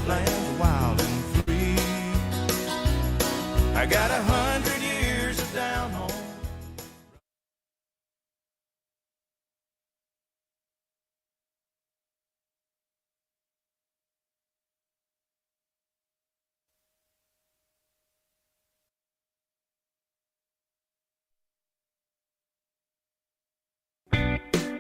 land wild and free. I got 100 years of down home.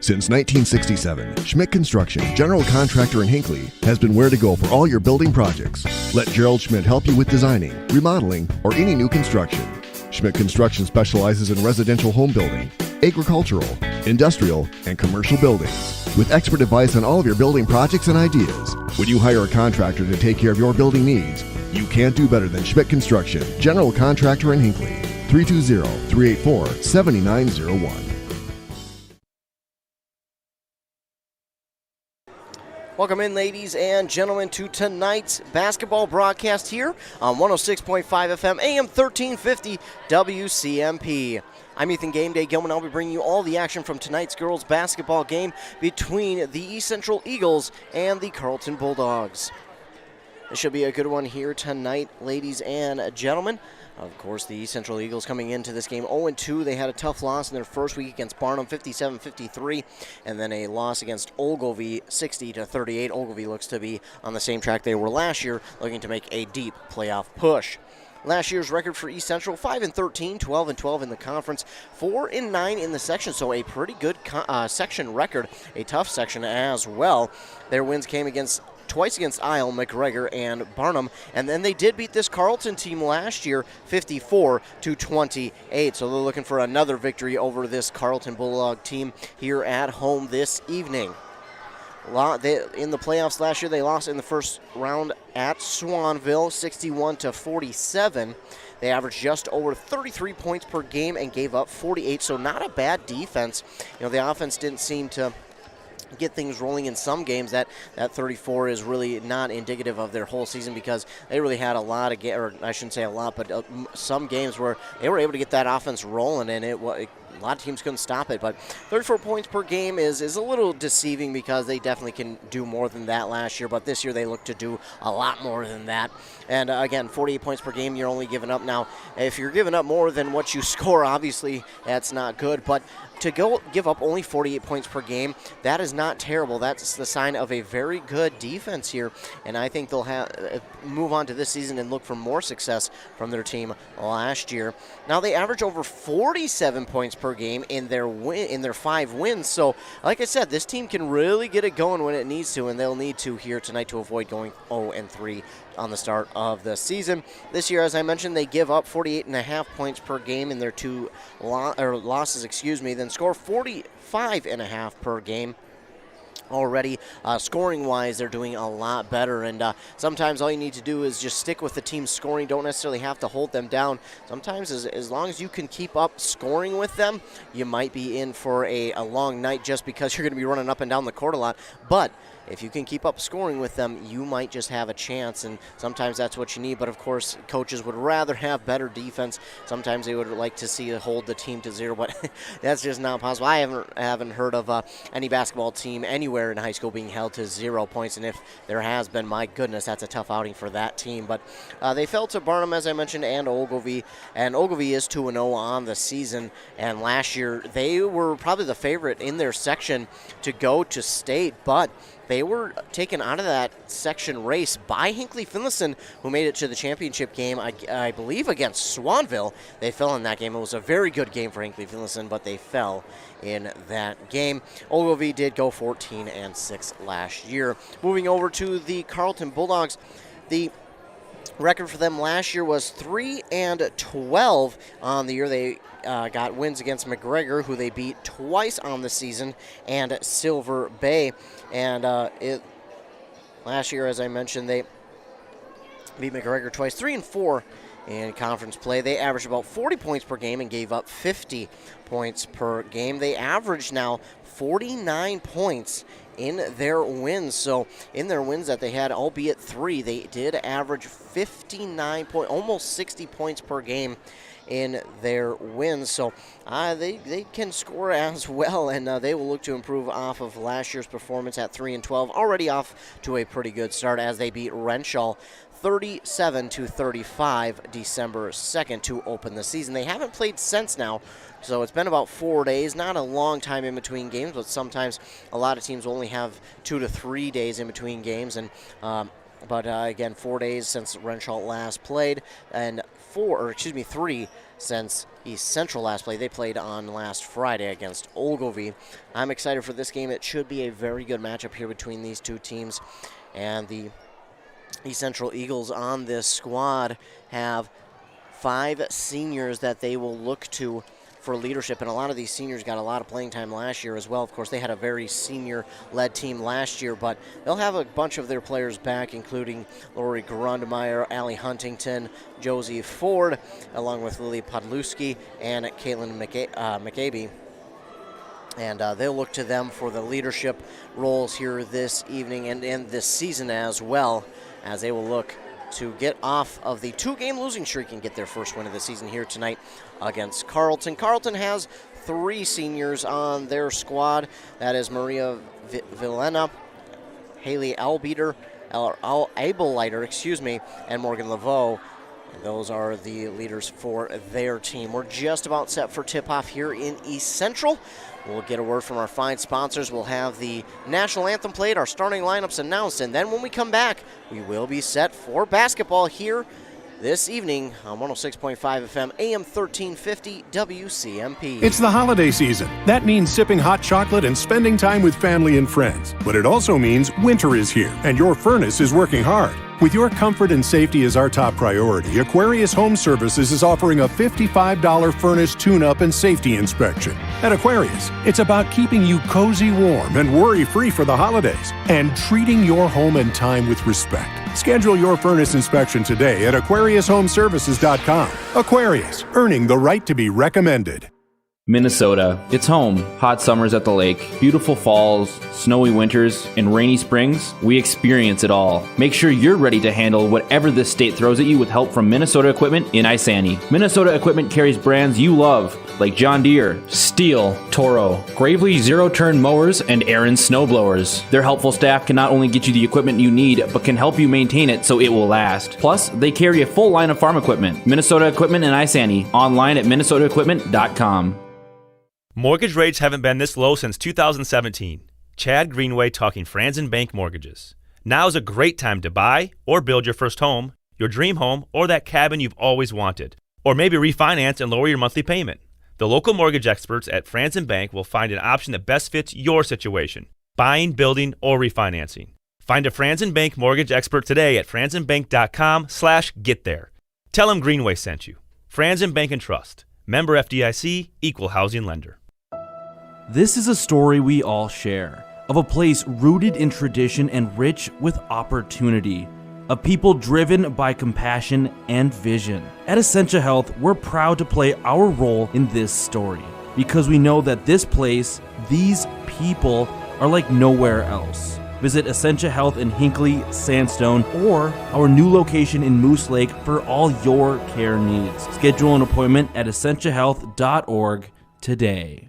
Since 1967, Schmidt Construction, general contractor in Hinckley, has been where to go for all your building projects. Let Gerald Schmidt help you with designing, remodeling, or any new construction. Schmidt Construction specializes in residential home building, agricultural, industrial, and commercial buildings. With expert advice on all of your building projects and ideas, when you hire a contractor to take care of your building needs, you can't do better than Schmidt Construction, general contractor in Hinckley. 320-384-7901. Welcome in, ladies and gentlemen, to tonight's basketball broadcast here on 106.5 FM, AM 1350 WCMP. I'm Ethan Game Day Gilman. I'll be bringing you all the action from tonight's girls basketball game between the East Central Eagles and the Carlton Bulldogs. This should be a good one here tonight, ladies and gentlemen. Of course, the East Central Eagles coming into this game 0-2. They had a tough loss in their first week against Barnum, 57-53, and then a loss against Ogilvie, 60-38. Ogilvie looks to be on the same track they were last year, looking to make a deep playoff push. Last year's record for East Central, 5-13, 12-12 in the conference, 4-9 in the section, so a pretty good section record, a tough section as well. Their wins came twice against Isle, McGregor, and Barnum, and then they did beat this Carlton team last year, 54-28, so they're looking for another victory over this Carlton Bulldog team here at home this evening. In the playoffs last year, they lost in the first round at Swanville, 61-47. They averaged just over 33 points per game and gave up 48, so not a bad defense. You know, the offense didn't seem to get things rolling in some games. That 34 is really not indicative of their whole season, because they really had a lot of or I shouldn't say a lot, but some games where they were able to get that offense rolling, and a lot of teams couldn't stop it. But 34 points per game is a little deceiving, because they definitely can do more than that last year, but this year they look to do a lot more than that. And again, 48 points per game, you're only giving up. Now, if you're giving up more than what you score, obviously that's not good, but to give up only 48 points per game, that is not terrible. That's the sign of a very good defense here, and I think they'll move on to this season and look for more success from their team last year. Now, they average over 47 points per game in their 5 wins, so like I said, this team can really get it going when it needs to, and they'll need to here tonight to avoid going 0-3 on the start of the season. This year, as I mentioned, they give up 48.5 points per game in their 2 losses, then score 45.5 per game. Already, scoring-wise, they're doing a lot better, and sometimes all you need to do is just stick with the team's scoring. Don't necessarily have to hold them down. Sometimes, as long as you can keep up scoring with them, you might be in for a long night, just because you're going to be running up and down the court a lot. But if you can keep up scoring with them, you might just have a chance, and sometimes that's what you need. But, of course, coaches would rather have better defense. Sometimes they would like to see hold the team to 0, but that's just not possible. I haven't heard of any basketball team anywhere in high school being held to 0 points, and if there has been, my goodness, that's a tough outing for that team. But they fell to Barnum, as I mentioned, and Ogilvie is 2-0 on the season, and last year they were probably the favorite in their section to go to state, but they were taken out of that section race by Hinckley Finlayson, who made it to the championship game, I believe, against Swanville. They fell in that game. It was a very good game for Hinckley Finlayson, but they fell in that game. Ogilvie did go 14-6 last year. Moving over to the Carlton Bulldogs, the record for them last year was 3-12 on the year. They got wins against McGregor, who they beat twice on the season, and Silver Bay. And last year, as I mentioned, they beat McGregor twice, 3-4 in conference play. They averaged about 40 points per game and gave up 50 points per game. They average now 49 points in their wins. So in their wins that they had, albeit 3, they did average 59 almost 60 points per game in their wins. So they can score as well, and they will look to improve off of last year's performance at 3-12, already off to a pretty good start as they beat Renshaw 37-35 December 2nd to open the season. They haven't played since now, so it's been about 4 days, not a long time in between games, but sometimes a lot of teams only have 2 to 3 days in between games, and but again, 4 days since Renshaw last played, and 3 since East Central last played. They played on last Friday against Ogilvie. I'm excited for this game. It should be a very good matchup here between these two teams, and the East Central Eagles on this squad have 5 seniors that they will look to for leadership, and a lot of these seniors got a lot of playing time last year as well. Of course, they had a very senior-led team last year, but they'll have a bunch of their players back, including Lori Grundmeyer, Allie Huntington, Josie Ford, along with Lily Podluski and Caitlin McCabe. And they'll look to them for the leadership roles here this evening and this season as well, as they will look to get off of the 2-game losing streak and get their first win of the season here tonight against Carlton. Carlton has 3 seniors on their squad. That is Maria Villena, Haley Abelleiter, and Morgan Laveau. Those are the leaders for their team. We're just about set for tip-off here in East Central. We'll get a word from our fine sponsors. We'll have the national anthem played, our starting lineups announced, and then when we come back, we will be set for basketball here this evening on 106.5 FM, AM 1350 WCMP. It's the holiday season. That means sipping hot chocolate and spending time with family and friends. But it also means winter is here, and your furnace is working hard. With your comfort and safety as our top priority, Aquarius Home Services is offering a $55 furnace tune-up and safety inspection. At Aquarius, it's about keeping you cozy warm and worry-free for the holidays, and treating your home and time with respect. Schedule your furnace inspection today at AquariusHomeservices.com. Aquarius, earning the right to be recommended. Minnesota. It's home. Hot summers at the lake, beautiful falls, snowy winters, and rainy springs. We experience it all. Make sure you're ready to handle whatever this state throws at you with help from Minnesota Equipment in Isani. Minnesota Equipment carries brands you love, like John Deere, Steel, Toro, Gravely zero-turn mowers, and Aaron snowblowers. Their helpful staff can not only get you the equipment you need, but can help you maintain it so it will last. Plus, they carry a full line of farm equipment. Minnesota Equipment in Isani. Online at minnesotaequipment.com. Mortgage rates haven't been this low since 2017. Chad Greenway talking Franzen Bank Mortgages. Now is a great time to buy or build your first home, your dream home, or that cabin you've always wanted. Or maybe refinance and lower your monthly payment. The local mortgage experts at Franzen Bank will find an option that best fits your situation. Buying, building, or refinancing. Find a Franzen Bank mortgage expert today at franzenbank.com/getthere. Tell them Greenway sent you. Franzen Bank and Trust. Member FDIC, Equal Housing Lender. This is a story we all share, of a place rooted in tradition and rich with opportunity, of people driven by compassion and vision. At Essentia Health, we're proud to play our role in this story, because we know that this place, these people, are like nowhere else. Visit Essentia Health in Hinckley, Sandstone, or our new location in Moose Lake for all your care needs. Schedule an appointment at essentiahealth.org today.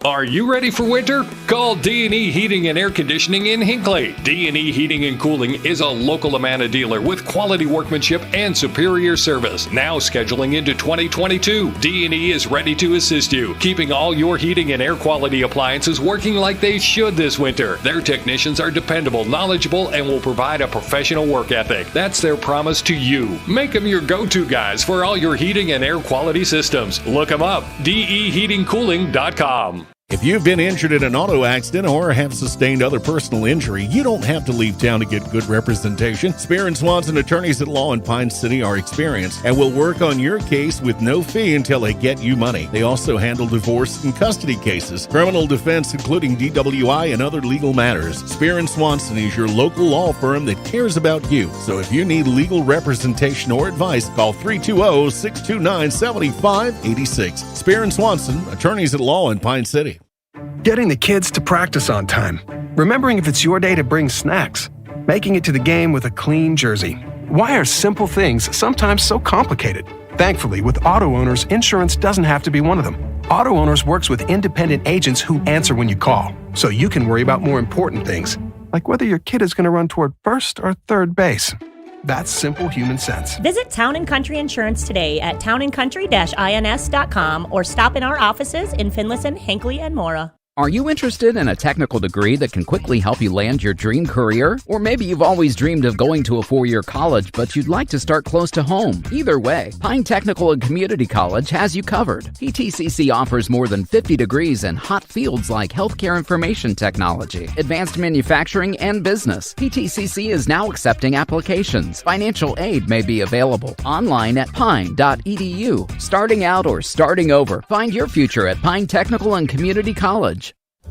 Are you ready for winter? Call D&E Heating and Air Conditioning in Hinckley. D&E Heating and Cooling is a local Amana dealer with quality workmanship and superior service. Now scheduling into 2022, D&E is ready to assist you, keeping all your heating and air quality appliances working like they should this winter. Their technicians are dependable, knowledgeable, and will provide a professional work ethic. That's their promise to you. Make them your go-to guys for all your heating and air quality systems. Look them up, deheatingcooling.com. If you've been injured in an auto accident or have sustained other personal injury, you don't have to leave town to get good representation. Spear & Swanson attorneys at law in Pine City are experienced and will work on your case with no fee until they get you money. They also handle divorce and custody cases, criminal defense, including DWI and other legal matters. Spear & Swanson is your local law firm that cares about you. So if you need legal representation or advice, call 320-629-7586. Spear & Swanson, attorneys at law in Pine City. Getting the kids to practice on time. remembering if it's your day to bring snacks, making it to the game with a clean jersey. Why are simple things sometimes so complicated? Thankfully, with auto owners, insurance doesn't have to be one of them. Auto Owners works with independent agents who answer when you call, so you can worry about more important things, like whether your kid is going to run toward first or third base. That's simple human sense. Visit Town & Country Insurance today at townandcountry-ins.com or stop in our offices in Finlayson, Hinckley, and Mora. Are you interested in a technical degree that can quickly help you land your dream career? Or maybe you've always dreamed of going to a 4-year college, but you'd like to start close to home. Either way, Pine Technical and Community College has you covered. PTCC offers more than 50 degrees in hot fields like healthcare information technology, advanced manufacturing, and business. PTCC is now accepting applications. Financial aid may be available online at pine.edu. Starting out or starting over, find your future at Pine Technical and Community College.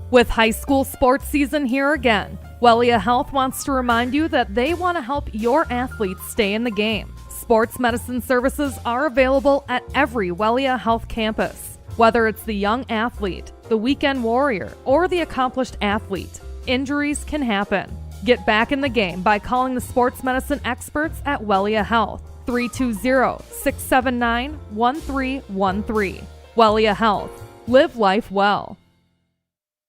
With high school sports season here again, Wellia Health wants to remind you that they want to help your athletes stay in the game. Sports medicine services are available at every Wellia Health campus. Whether it's the young athlete, the weekend warrior, or the accomplished athlete, injuries can happen. Get back in the game by calling the sports medicine experts at Wellia Health, 320-679-1313. Wellia Health. Live life well.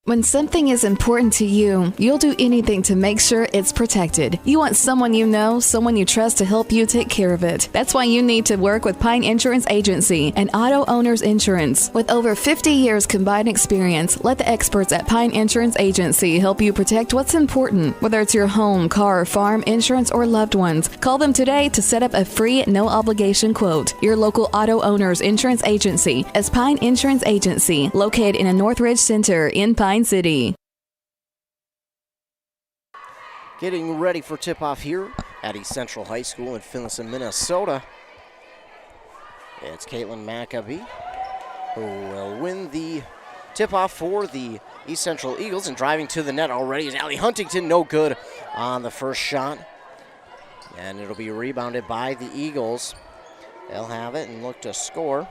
When something is important to you, you'll do anything to make sure it's protected. You want someone you know, someone you trust to help you take care of it. That's why you need to work with Pine Insurance Agency and Auto Owners Insurance. With over 50 years combined experience, let the experts at Pine Insurance Agency help you protect what's important, whether it's your home, car, farm, insurance, or loved ones. Call them today to set up a free, no-obligation quote. Your local Auto Owners Insurance Agency is Pine Insurance Agency, located in a Northridge Center in Pine City. Getting ready for tip-off here at East Central High School in Finlayson, Minnesota. It's Caitlin Maccabee who will win the tip-off for the East Central Eagles, and driving to the net already is Allie Huntington. No good on the first shot, and it'll be rebounded by the Eagles. They'll have it and look to score.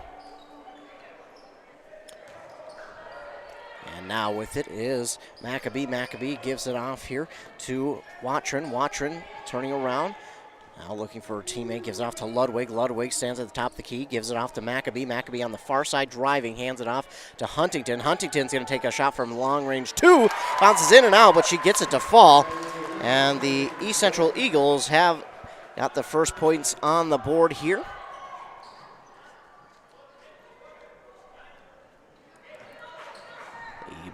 And now with it is Maccabee. Maccabee gives it off here to Watrin. Watrin turning around. Now looking for her teammate. Gives it off to Ludwig. Ludwig stands at the top of the key. Gives it off to Maccabee. Maccabee on the far side driving. Hands it off to Huntington. Huntington's going to take a shot from long range 2. Bounces in and out, but she gets it to fall. And the East Central Eagles have got the first points on the board here.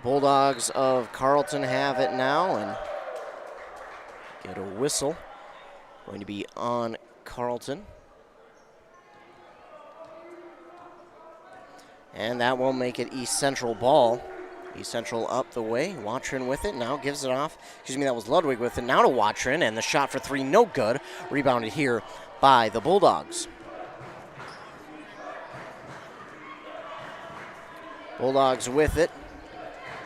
Bulldogs of Carlton have it now and get a whistle. Going to be on Carlton. And that will make it East Central ball. East Central up the way. Watrin with it. Now gives it off. Excuse me, that was Ludwig with it. Now to Watrin, and the shot for 3, no good. Rebounded here by the Bulldogs. Bulldogs with it.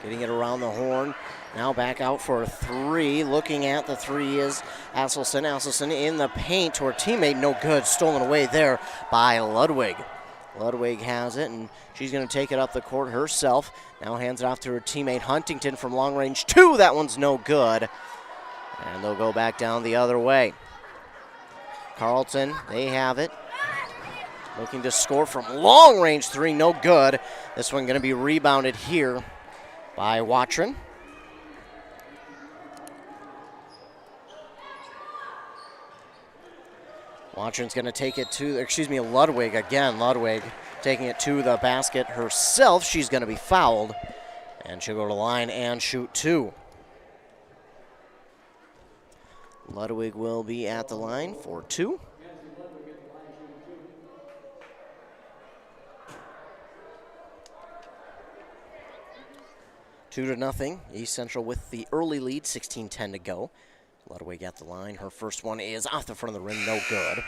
Getting it around the horn. Now back out for a 3. Looking at the 3 is Asselson. Asselson in the paint to her teammate. No good. Stolen away there by Ludwig. Ludwig has it, and she's going to take it up the court herself. Now hands it off to her teammate Huntington from long range 2. That one's no good. And they'll go back down the other way. Carlton, they have it. Looking to score from long range 3. No good. This one going to be rebounded here by Watrin. Watrin's going to take it to, Ludwig again. Ludwig taking it to the basket herself. She's going to be fouled, and she'll go to the line and shoot 2. Ludwig will be at the line for 2. Two to nothing. East Central with the early lead, 16-10 to go. Ludwig at the line. Her first one is off the front of the rim, no good.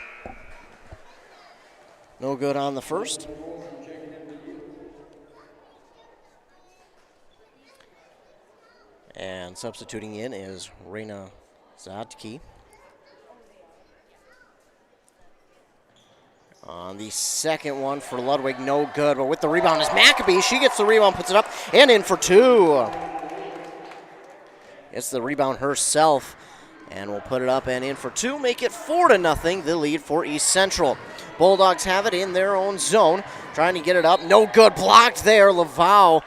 No good on the first. And substituting in is Reina Zadki. On the second one for Ludwig, no good. But with the rebound is Maccabee. She gets the rebound, puts it up, and in for 2. gets the rebound herself and will put it up and in for two, make it 4-0, the lead for East Central. Bulldogs have it in their own zone, trying to get it up. No good, blocked there. Laval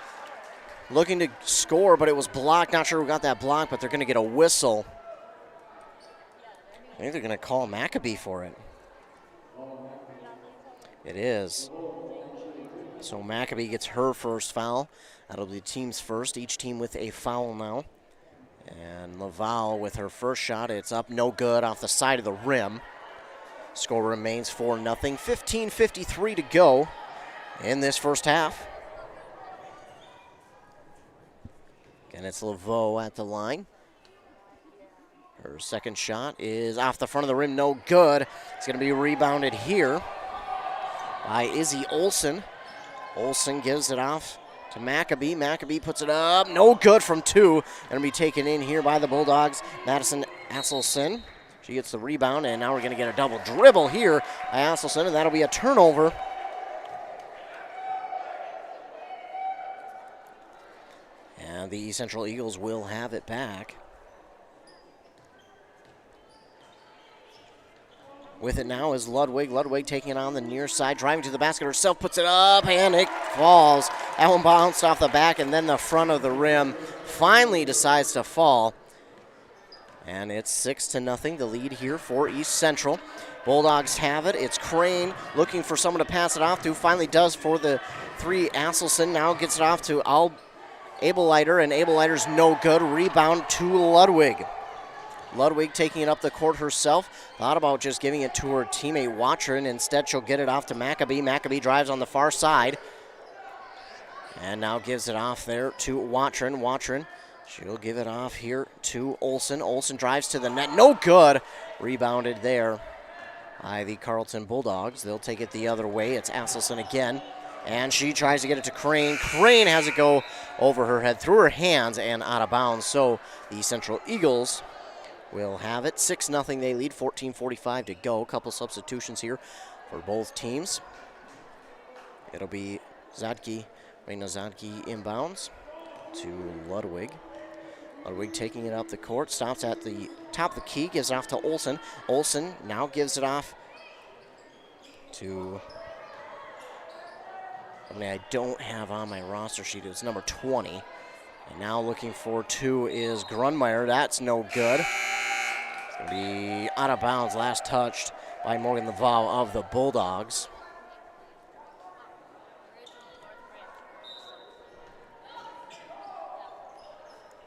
looking to score, but it was blocked. Not sure who got that block, but they're going to get a whistle. I think they're going to call Maccabee for it. It is. So Maccabee gets her first foul. That'll be the team's first. Each team with a foul now. And Laval with her first shot. It's up, no good, off the side of the rim. Score remains 4-0. 15:53 to go in this first half. And it's Laveau at the line. Her second shot is off the front of the rim, no good. It's going to be rebounded here by Izzy Olson. Olson gives it off to Maccabee. Maccabee puts it up, no good from two. Going to be taken in here by the Bulldogs. Madison Asselson. She gets the rebound, and now we're going to get a double dribble here by Asselson, and that'll be a turnover. And the East Central Eagles will have it back. With it now is Ludwig. Ludwig taking it on the near side, driving to the basket herself, puts it up, and it falls. That one bounced off the back, and then the front of the rim finally decides to fall. And it's 6-0, the lead here for East Central. Bulldogs have it. It's Crane looking for someone to pass it off to. Finally does for the three. Asselson now gets it off to Abelleiter, and Abelleiter's no good. Rebound to Ludwig. Ludwig taking it up the court herself. Thought about just giving it to her teammate Watron. Instead, she'll get it off to Maccabee. Maccabee drives on the far side. And now gives it off there to Watron. Watron, she'll give it off here to Olson. Olson drives to the net. No good. Rebounded there by the Carlton Bulldogs. They'll take it the other way. It's Asselson again. And she tries to get it to Crane. Crane has it go over her head, through her hands, and out of bounds. So the Central Eagles will have it. 6-0 they lead, 14:45 to go. A couple substitutions here for both teams. It'll be Zadke, Reina Zadke inbounds to Ludwig. Ludwig taking it up the court, stops at the top of the key, gives it off to Olson. Olson now gives it off to, I don't have on my roster sheet, it's number 20. And now looking for two is Grunmeyer. That's no good. It's going to be out of bounds, last touched by Morgan Laval of the Bulldogs.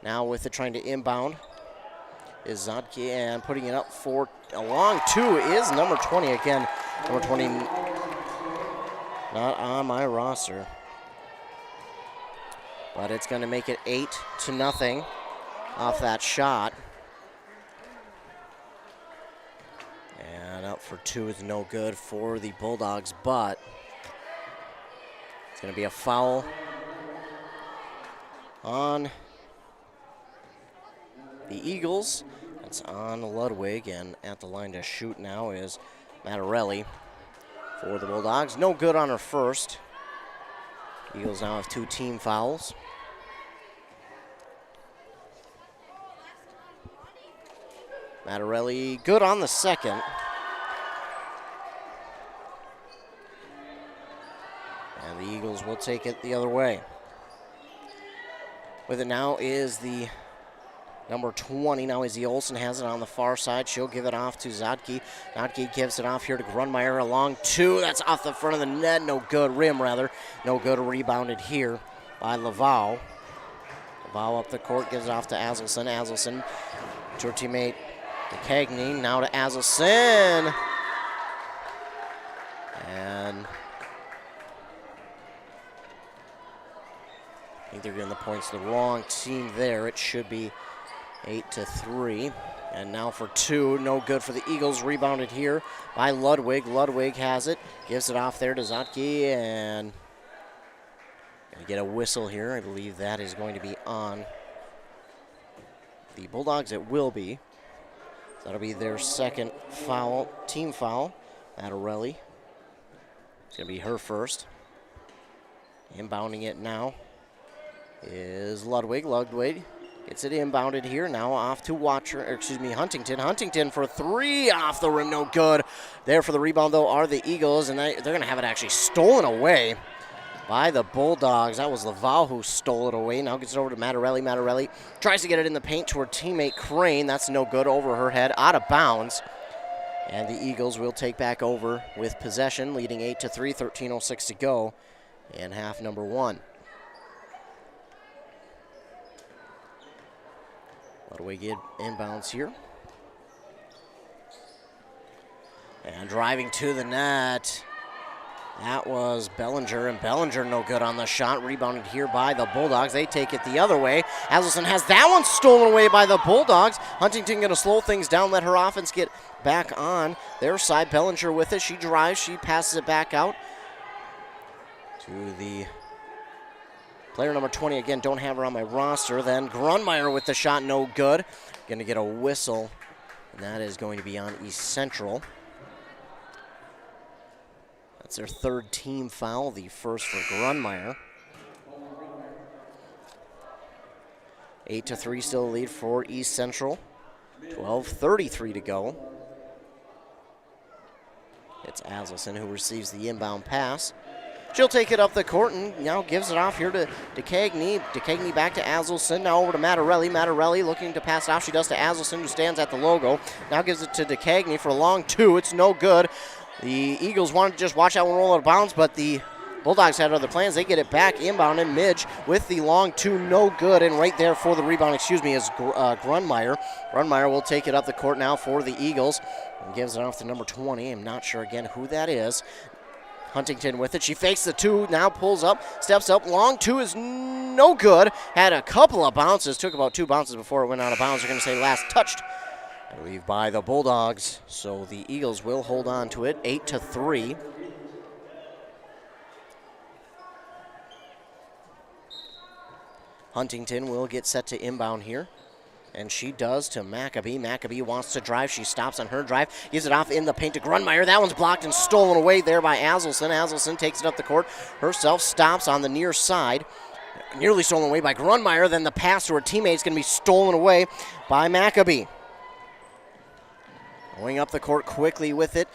Now with it trying to inbound is Zadke, and putting it up for a long two is number 20 again. Number 20 not on my roster. But it's going to make it 8-0 off that shot. And up for two is no good for the Bulldogs, but it's going to be a foul on the Eagles. That's on Ludwig, and at the line to shoot now is Mattarelli for the Bulldogs. No good on her first. Eagles now have two team fouls. Mattarelli good on the second. And the Eagles will take it the other way. With it now is the number 20. Now Izzy Olson has it on the far side. She'll give it off to Zadke. Zadke gives it off here to Grunmeyer. Along two. That's off the front of the net. No good. Rim, rather. No good. Rebounded here by Laval. Laval up the court. Gives it off to Asselson. Asselson to her teammate DeCagney. Now to Asselson. And I think they're getting the points to the wrong team there. It should be 8-3. And now for two, no good for the Eagles. Rebounded here by Ludwig. Ludwig has it, gives it off there to Zadke, and gonna get a whistle here. I believe that is going to be on the Bulldogs. It will be. That'll be their second foul, team foul. Mattarelli. It's gonna be her first. Inbounding it now is Ludwig. Ludwig Gets it inbounded here. Now off to Huntington. Huntington for three off the rim. No good. There for the rebound, though, are the Eagles, and they're going to have it actually stolen away by the Bulldogs. That was Laval who stole it away. Now gets it over to Mattarelli. Mattarelli tries to get it in the paint to her teammate Crane. That's no good. Over her head. Out of bounds. And the Eagles will take back over with possession, leading 8-3, 13:06 to go in half number one. Ludwig inbounds here. And driving to the net. That was Bellinger, and Bellinger no good on the shot. Rebounded here by the Bulldogs. They take it the other way. Aselson has that one stolen away by the Bulldogs. Huntington going to slow things down, let her offense get back on their side. Bellinger with it. She drives. She passes it back out to the player number 20. Again, don't have her on my roster. Then Grunmeyer with the shot, no good. Going to get a whistle, and that is going to be on East Central. That's their third team foul, the first for Grunmeyer. 8-3 still the lead for East Central. 12:33 to go. It's Aselson who receives the inbound pass. She'll take it up the court and now gives it off here to DeCagney. DeCagney back to Aselson. Now over to Mattarelli. Mattarelli looking to pass it off. She does to Aselson, who stands at the logo. Now gives it to DeCagney for a long two. It's no good. The Eagles wanted to just watch that one roll out of bounds, but the Bulldogs had other plans. They get it back inbound, and Midge with the long two, no good. And right there for the rebound, is Grunmeyer. Grunmeyer will take it up the court now for the Eagles and gives it off to number 20. I'm not sure again who that is. Huntington with it. She fakes the two, now pulls up, steps up. Long two is no good. Had a couple of bounces. Took about two bounces before it went out of bounds. They're going to say last touched, I believe, by the Bulldogs. So the Eagles will hold on to it, 8-3. Huntington will get set to inbound here. And she does to Maccabee. Maccabee wants to drive. She stops on her drive. Gives it off in the paint to Grunmeyer. That one's blocked and stolen away there by Aselson. Aselson takes it up the court herself. Stops on the near side. Nearly stolen away by Grunmeyer. Then the pass to her teammate is going to be stolen away by Maccabee. Going up the court quickly with it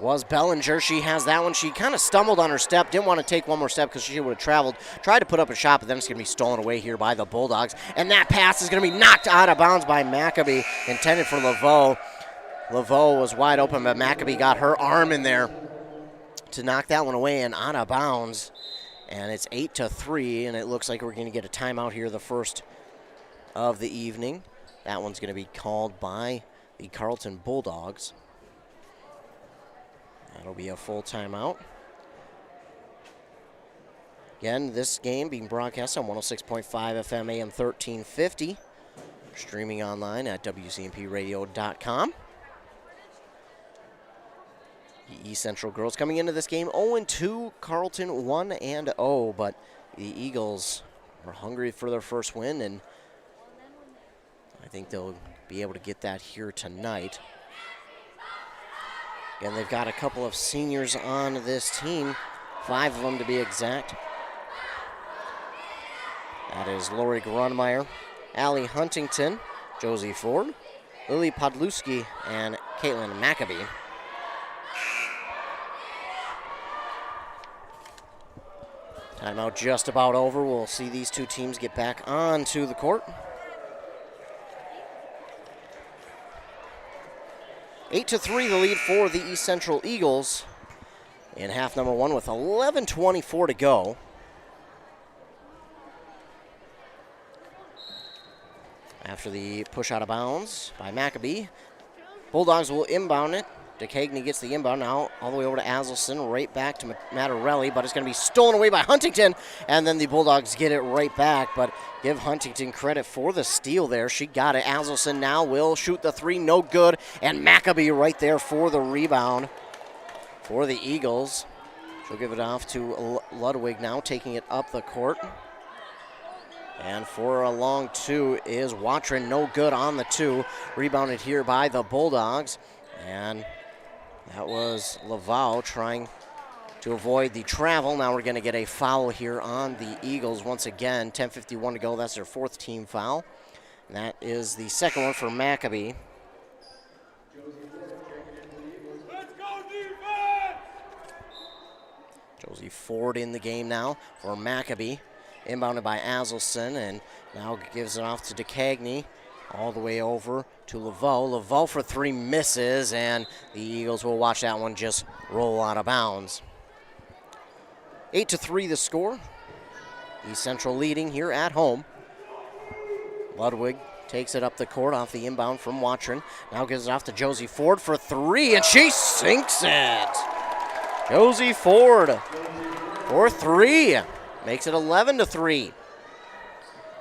was Bellinger. She has that one. She kind of stumbled on her step. Didn't want to take one more step because she would have traveled. Tried to put up a shot, but then it's going to be stolen away here by the Bulldogs. And that pass is going to be knocked out of bounds by Maccabee, intended for Laveau. Laveau was wide open, but Maccabee got her arm in there to knock that one away and out of bounds. And it's 8-3, and it looks like we're going to get a timeout here, the first of the evening. That one's going to be called by the Carlton Bulldogs. That'll be a full timeout. Again, this game being broadcast on 106.5 FM AM 1350. Streaming online at WCMPradio.com. The East Central girls coming into this game 0-2, Carlton 1-0, but the Eagles are hungry for their first win, and I think they'll be able to get that here tonight. And they've got a couple of seniors on this team, 5 of them to be exact. That is Lori Grunmeyer, Allie Huntington, Josie Ford, Lily Podluski, and Caitlin Maccabee. Timeout just about over. We'll see these two teams get back onto the court. 8-3 the lead for the East Central Eagles in half number one with 11:24 to go. After the push out of bounds by Maccabee, Bulldogs will inbound it. DeCagney gets the inbound now all the way over to Aselson, right back to Mattarelli, but it's going to be stolen away by Huntington, and then the Bulldogs get it right back, but give Huntington credit for the steal there. She got it. Aselson now will shoot the three, no good, and Maccabee right there for the rebound for the Eagles. She'll give it off to Ludwig now, taking it up the court. And for a long two is Watrin, no good on the two. Rebounded here by the Bulldogs, and that was Laval trying to avoid the travel. Now we're going to get a foul here on the Eagles once again. 10:51 to go. That's their fourth team foul. And that is the second one for Maccabee. Josie Ford in the game now for Maccabee. Inbounded by Azelson, and now gives it off to DeCagney. All the way over to Laveau. Laveau for three misses, and the Eagles will watch that one just roll out of bounds. 8-3 the score. East Central leading here at home. Ludwig takes it up the court off the inbound from Watron. Now gives it off to Josie Ford for three, and she sinks it. Josie Ford for three. Makes it 11-3.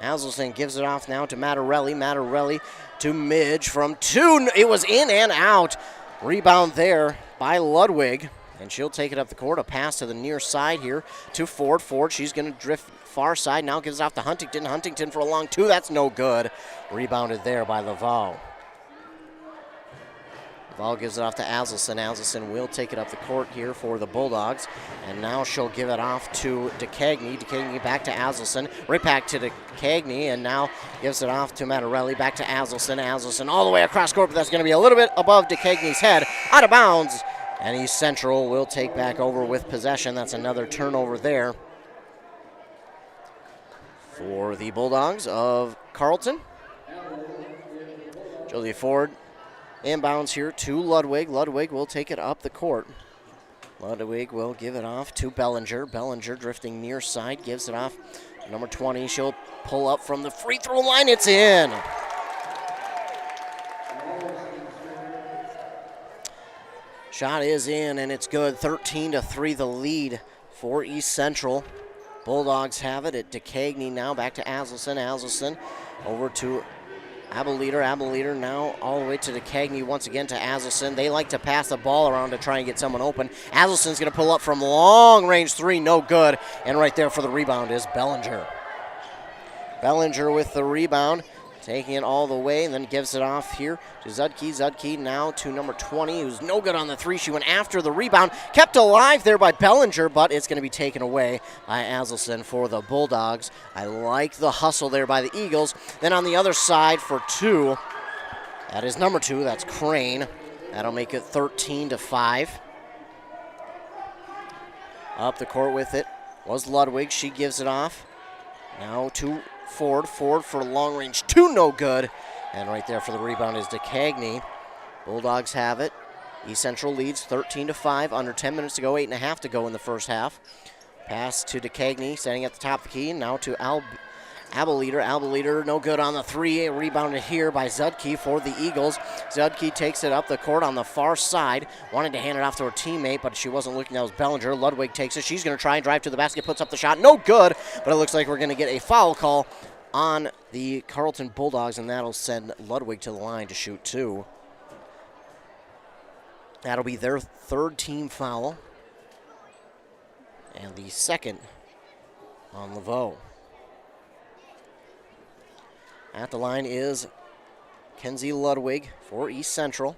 Azelson gives it off now to Mattarelli. Mattarelli to Midge from two. It was in and out. Rebound there by Ludwig. And she'll take it up the court. A pass to the near side here to Ford. Ford, she's going to drift far side. Now gives it off to Huntington. Huntington for a long two. That's no good. Rebounded there by Laveau. Laveau gives it off to Azelson. Azelson will take it up the court here for the Bulldogs. And now she'll give it off to DeCagney. DeCagney back to Azelson. Right back to DeCagney. And now gives it off to Mattarelli. Back to Azelson. Azelson all the way across court, but that's going to be a little bit above DeCagney's head. Out of bounds. And East Central will take back over with possession. That's another turnover there for the Bulldogs of Carlton. Josie Ford inbounds here to Ludwig. Ludwig will take it up the court. Ludwig will give it off to Bellinger. Bellinger drifting near side, gives it off to number 20. She'll pull up from the free throw line. It's in. Shot is in, and it's good. 13-3 the lead for East Central. Bulldogs have it at DeCagney now. Back to Azelson. Azelson over to Abeliter. Abeliter now all the way to DeCagney once again to Azelson. They like to pass the ball around to try and get someone open. Azelson's going to pull up from long range three. No good. And right there for the rebound is Bellinger. Bellinger with the rebound. Taking it all the way and then gives it off here to Zudke. Zudke now to number 20, who's no good on the three. She went after the rebound. Kept alive there by Bellinger, but it's going to be taken away by Azelson for the Bulldogs. I like the hustle there by the Eagles. Then on the other side for two, that is number 2. That's Crane. That'll make it 13-5. Up the court with it was Ludwig. She gives it off. Now to Ford. Ford for long range two, no good. And right there for the rebound is DeCagney. Bulldogs have it. East Central leads 13-5. Under 10 minutes to go, 8.5 to go in the first half. Pass to DeCagney, standing at the top of the key. Now to Abeliter. Abeliter no good on the three. Rebounded here by Zudke for the Eagles. Zudke takes it up the court on the far side. Wanted to hand it off to her teammate, but she wasn't looking. That was Bellinger. Ludwig takes it. She's going to try and drive to the basket. Puts up the shot. No good, but it looks like we're going to get a foul call on the Carlton Bulldogs, and that'll send Ludwig to the line to shoot two. That'll be their third team foul, and the second on Laveau. At the line is Kenzie Ludwig for East Central.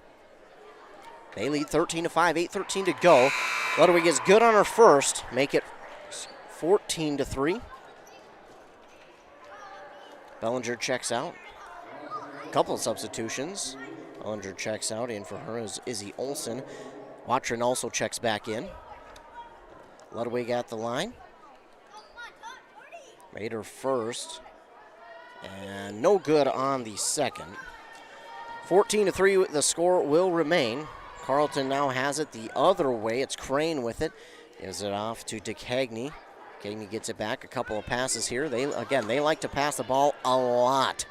They lead 13-5, 8:13 to go. Ludwig is good on her first, make it 14-3. Bellinger checks out. A couple of substitutions. Bellinger checks out. In for her is Izzy Olsen. Watron also checks back in. Ludwig at the line. Made her first. And no good on the second. 14-3, the score will remain. Carlton now has it the other way. It's Crane with it. Gives it off to DeCagney. DeCagney gets it back. A couple of passes here. They like to pass the ball a lot.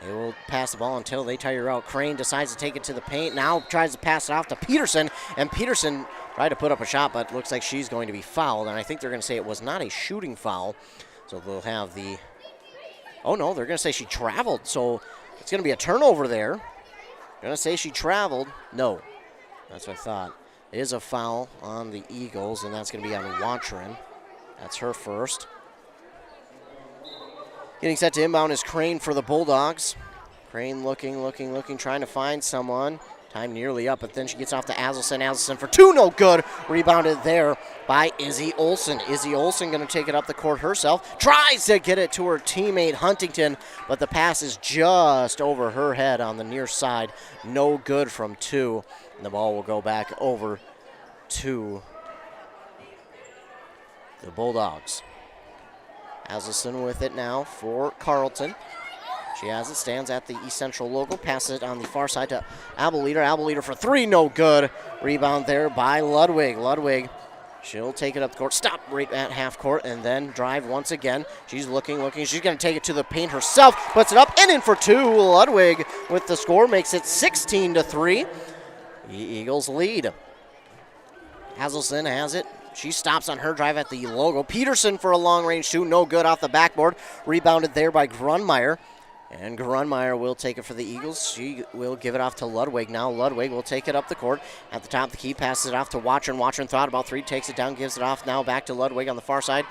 They will pass the ball until they tire out. Crane decides to take it to the paint. Now tries to pass it off to Peterson. And Peterson tried to put up a shot, but looks like she's going to be fouled. And I think they're going to say it was not a shooting foul. So they'll have the... Oh, no, they're going to say she traveled. So it's going to be a turnover there. They're going to say she traveled. No, that's what I thought. It is a foul on the Eagles, and that's going to be on Watron. That's her first. Getting set to inbound is Crane for the Bulldogs. Crane looking, trying to find someone Time nearly up, but then she gets off to Azelson. Azelson for two, no good. Rebounded there by Izzy Olsen. Izzy Olsen going to take it up the court herself. Tries to get it to her teammate Huntington, but the pass is just over her head on the near side. No good from two. And the ball will go back over to the Bulldogs. Azelson with it now for Carlton. She has it, stands at the East Central logo, passes it on the far side to Abeleder. Abeleder for three, no good. Rebound there by Ludwig. Ludwig, she'll take it up the court, stop right at half court, and then drive once again. She's looking. She's going to take it to the paint herself, puts it up and in for two. Ludwig with the score makes it 16-3. The Eagles lead. Hazelson has it. She stops on her drive at the logo. Peterson for a long-range shoot, no good off the backboard. Rebounded there by Grunmeyer. And Grunmeyer will take it for the Eagles. She will give it off to Ludwig now. Ludwig will take it up the court. At the top of the key, passes it off to Watchern. Watchern thought about three, takes it down, gives it off now back to Ludwig on the far side.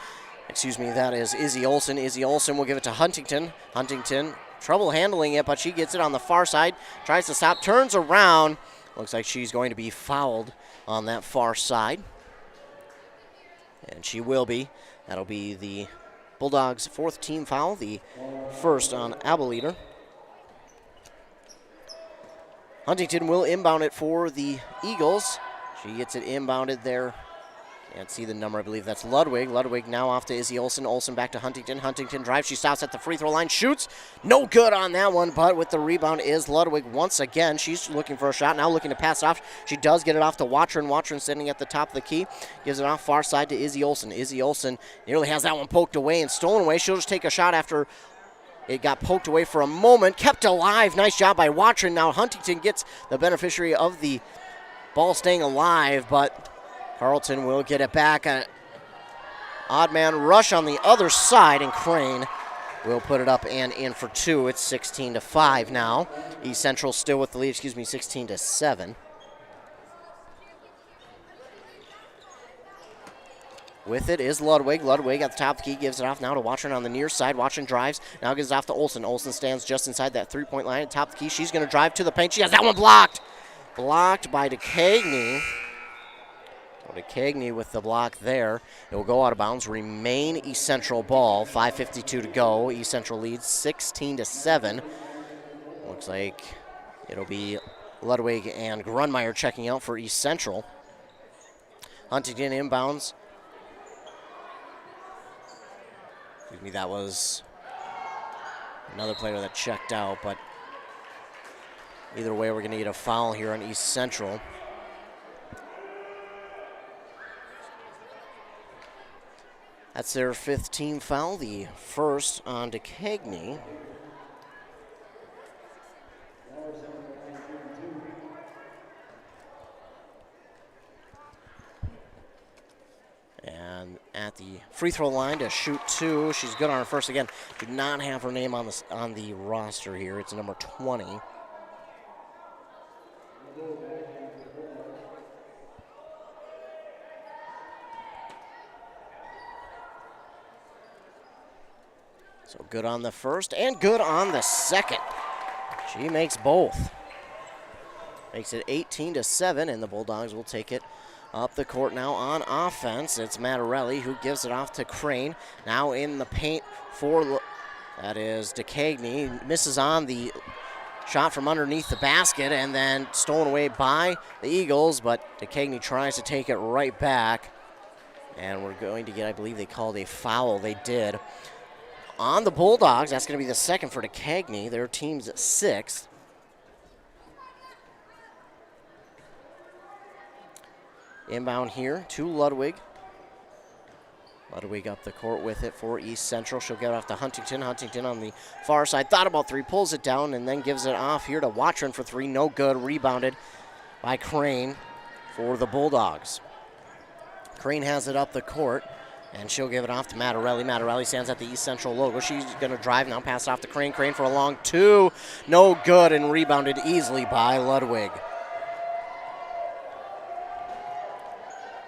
Excuse me, that is Izzy Olsen. Izzy Olsen will give it to Huntington. Huntington, trouble handling it, but she gets it on the far side. Tries to stop, turns around. Looks like she's going to be fouled on that far side. And she will be. That'll be the Bulldogs' fourth team foul, the first on Abeleder. Huntington will inbound it for the Eagles. She gets it inbounded there. Can't see the number, I believe that's Ludwig. Ludwig now off to Izzy Olsen. Olsen back to Huntington. Huntington drives. She stops at the free throw line, shoots. No good on that one, but with the rebound is Ludwig once again. She's looking for a shot, now looking to pass it off. She does get it off to Watchern. Watchern sitting at the top of the key. Gives it off far side to Izzy Olsen. Izzy Olsen nearly has that one poked away and stolen away. She'll just take a shot after it got poked away for a moment. Kept alive. Nice job by Watchern. Now Huntington gets the beneficiary of the ball staying alive, but Carlton will get it back. An odd man rush on the other side, and Crane will put it up and in for two. It's 16-5 now. East Central still with the lead, 16-7. With it is Ludwig. Ludwig at the top of the key gives it off now to Watchern on the near side. Watchern drives, now gives it off to Olsen. Olsen stands just inside that three-point line at the top of the key. She's going to drive to the paint. She has that one blocked. Blocked by DeCagney. DeCagney with the block there. It will go out of bounds. Remain East Central ball. 5:52 to go. East Central leads 16-7. Looks like it'll be Ludwig and Grunmeyer checking out for East Central. Huntington inbounds. Excuse me, that was another player that checked out, but either way, we're going to get a foul here on East Central. That's their fifth team foul, the first on DeCagney. And at the free throw line to shoot two. She's good on her first again. Do not have her name on the roster here. It's number 20. So good on the first and good on the second. She makes both. Makes it 18-7, and the Bulldogs will take it up the court now on offense. It's Mattarelli who gives it off to Crane. Now in the paint for, that is DeCagney. Misses on the shot from underneath the basket and then stolen away by the Eagles, but DeCagney tries to take it right back. And we're going to get, I believe they called a foul. They did. On the Bulldogs, that's going to be the second for DeCagney. Their team's at 6th. Inbound here to Ludwig. Ludwig up the court with it for East Central. She'll get off to Huntington. Huntington on the far side. Thought about three, pulls it down, and then gives it off here to Watchern for three. No good. Rebounded by Crane for the Bulldogs. Crane has it up the court. And she'll give it off to Mattarelli. Mattarelli stands at the East Central logo. She's going to drive now, pass off to Crane. Crane for a long two. No good, and rebounded easily by Ludwig.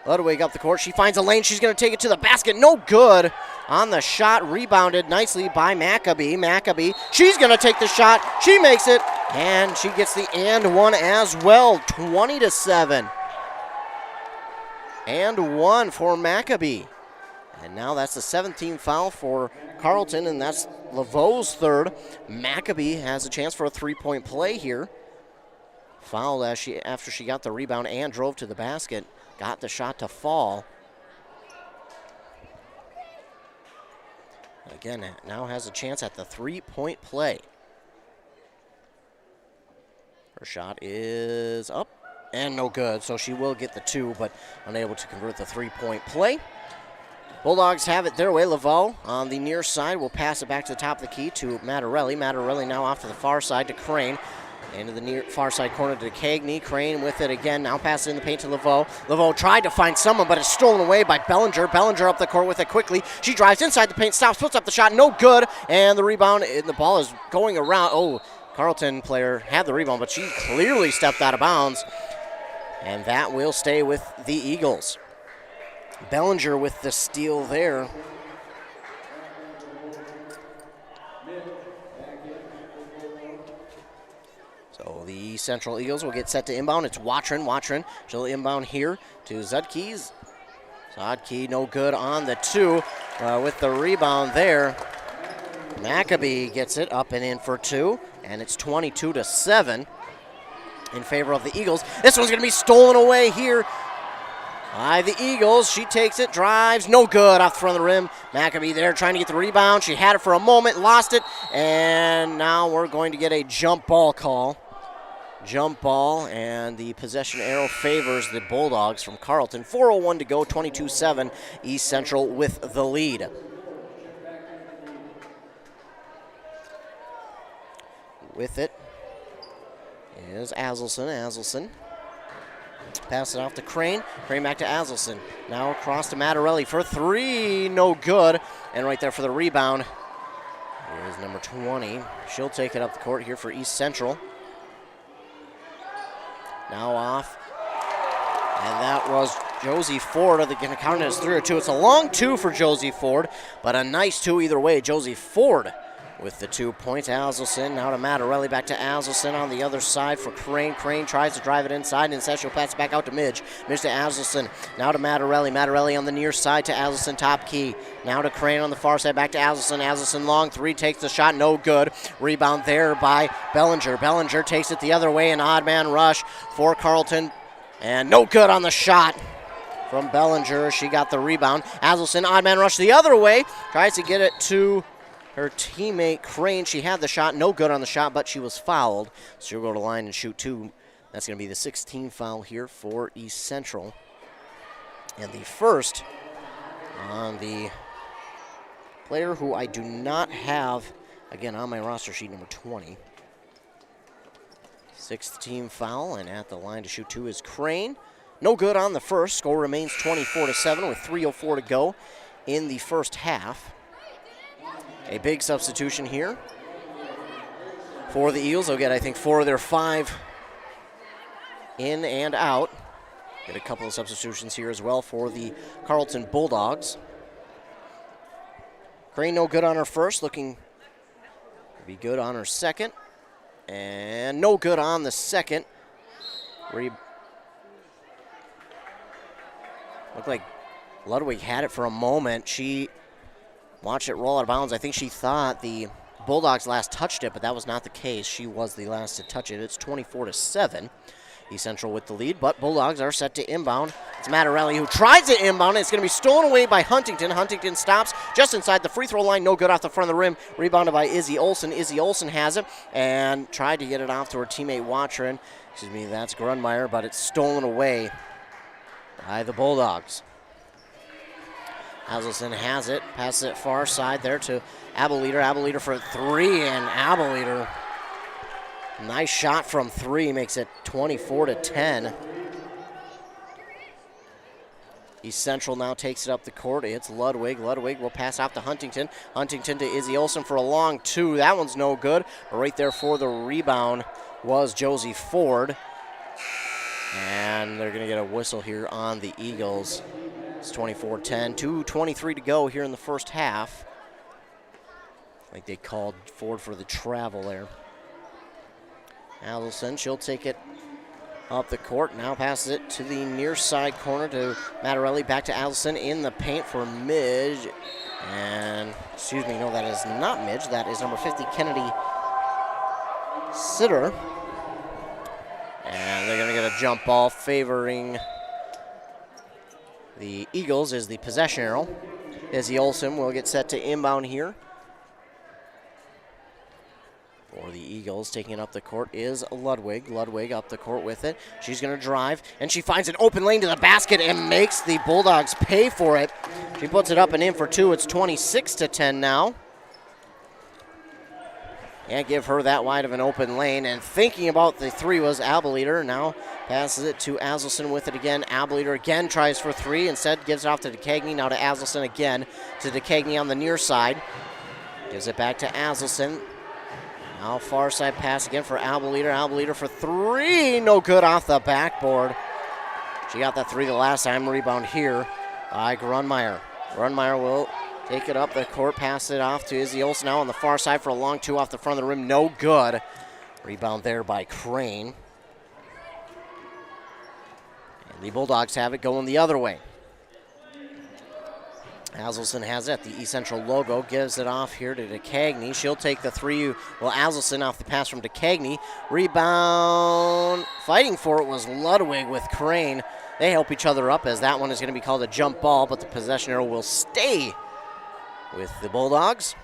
Ludwig up the court. She finds a lane. She's going to take it to the basket. No good on the shot. Rebounded nicely by Maccabee. Maccabee, she's going to take the shot. She makes it. And she gets the and one as well, 20-7. And one for Maccabee. And now that's the 17th foul for Carlton, and that's Laveau's third. Maccabee has a chance for a three-point play here. Fouled after she got the rebound and drove to the basket. Got the shot to fall. Again, now has a chance at the three-point play. Her shot is up and no good, so she will get the two, but unable to convert the three-point play. Bulldogs have it their way. Laveau on the near side will pass it back to the top of the key to Mattarelli. Mattarelli now off to the far side to Crane. Into the near far side corner to Cagney. Crane with it again. Now passes in the paint to Laveau. Laveau tried to find someone, but it's stolen away by Bellinger. Bellinger up the court with it quickly. She drives inside the paint, stops, puts up the shot, no good. And the rebound, and the ball is going around. Oh, Carlton player had the rebound, but she clearly stepped out of bounds. And that will stay with the Eagles. Bellinger with the steal there. So the Central Eagles will get set to inbound. It's Watrin. Watrin, she'll inbound here to Zudkes. Zudke no good on the two with the rebound there. Maccabee gets it up and in for two, and it's 22-7 in favor of the Eagles. This one's going to be stolen away here by the Eagles. She takes it, drives, no good off the front of the rim. Maccabee there trying to get the rebound. She had it for a moment, lost it, and now we're going to get a jump ball call. Jump ball, and the possession arrow favors the Bulldogs from Carlton. 4:01 to go, 22-7, East Central with the lead. With it is Azelson. Azelson pass it off to Crane. Crane back to Azelson. Now across to Mattarelli for three. No good. And right there for the rebound is number 20. She'll take it up the court here for East Central. Now off. And that was Josie Ford. They're going to count it as 3 or 2. It's a long two for Josie Ford, but a nice two either way. Josie Ford with the 2 points. Azelson now to Mattarelli, back to Azelson on the other side for Crane. Crane tries to drive it inside, and instead she'll pass it back out to Midge. Midge to Azelson, now to Mattarelli. Mattarelli on the near side to Azelson, top key. Now to Crane on the far side, back to Azelson. Azelson long three, takes the shot, no good. Rebound there by Bellinger. Bellinger takes it the other way, an odd man rush for Carlton, and no good on the shot from Bellinger. She got the rebound. Azelson, odd man rush the other way, tries to get it to her teammate Crane. She had the shot, no good on the shot, but she was fouled. So she'll go to the line and shoot two. That's going to be the 16th foul here for East Central. And the first on the player who I do not have, again, on my roster sheet, number 20. 6th team foul, and at the line to shoot two is Crane. No good on the first. Score remains 24-7 with 3:04 to go in the first half. A big substitution here for the Eagles. They'll get, I think, 4 of their 5 in and out. Get a couple of substitutions here as well for the Carlton Bulldogs. Crane no good on her first, looking to be good on her second. And no good on the second. Looked like Ludwig had it for a moment. She watched it roll out of bounds. I think she thought the Bulldogs last touched it, but that was not the case. She was the last to touch it. It's 24-7. East Central with the lead, but Bulldogs are set to inbound. It's Mattarelli who tries to inbound. It's going to be stolen away by Huntington. Huntington stops just inside the free throw line. No good off the front of the rim. Rebounded by Izzy Olsen. Izzy Olsen has it and tried to get it off to her teammate Watrin. Excuse me, that's Grunmeyer, but it's stolen away by the Bulldogs. Azelson has it, passes it far side there to Abeliter. Abeliter for three, and Abeliter, nice shot from three, makes it 24-10. East Central now takes it up the court. It's Ludwig. Ludwig will pass off to Huntington. Huntington to Izzy Olsen for a long two. That one's no good. But right there for the rebound was Josie Ford. And they're going to get a whistle here on the Eagles. It's 24-10, 2:23 to go here in the first half. I think they called Ford for the travel there. Adelson, she'll take it up the court. Now passes it to the near side corner to Mattarelli. Back to Adelson in the paint for Midge. And, excuse me, no, that is not Midge. That is number 50, Kennedy Sitter. And they're going to get a jump ball favoring the Eagles is the possession arrow. Izzy Olsen will get set to inbound here. For the Eagles, taking it up the court is Ludwig. Ludwig up the court with it. She's going to drive, and she finds an open lane to the basket and makes the Bulldogs pay for it. She puts it up and in for two. It's 26-10 now. Can't give her that wide of an open lane. And thinking about the three was Abeliter. Now passes it to Aselson with it again. Abeliter again tries for three. Instead gives it off to DeCagney. Now to Aselson again. To DeCagney on the near side. Gives it back to Aselson. Now far side pass again for Abeliter. Abeliter for three. No good off the backboard. She got that three the last time. Rebound here by Grunmeyer. Grunmeyer will take it up the court, pass it off to Izzy Olsen now on the far side for a long two off the front of the rim. No good. Rebound there by Crane. And the Bulldogs have it going the other way. Aselson has it. The East Central logo gives it off here to DeCagney. She'll take the three. Well, Aselson off the pass from DeCagney. Rebound. Fighting for it was Ludwig with Crane. They help each other up as that one is going to be called a jump ball, but the possession arrow will stay with the Bulldogs.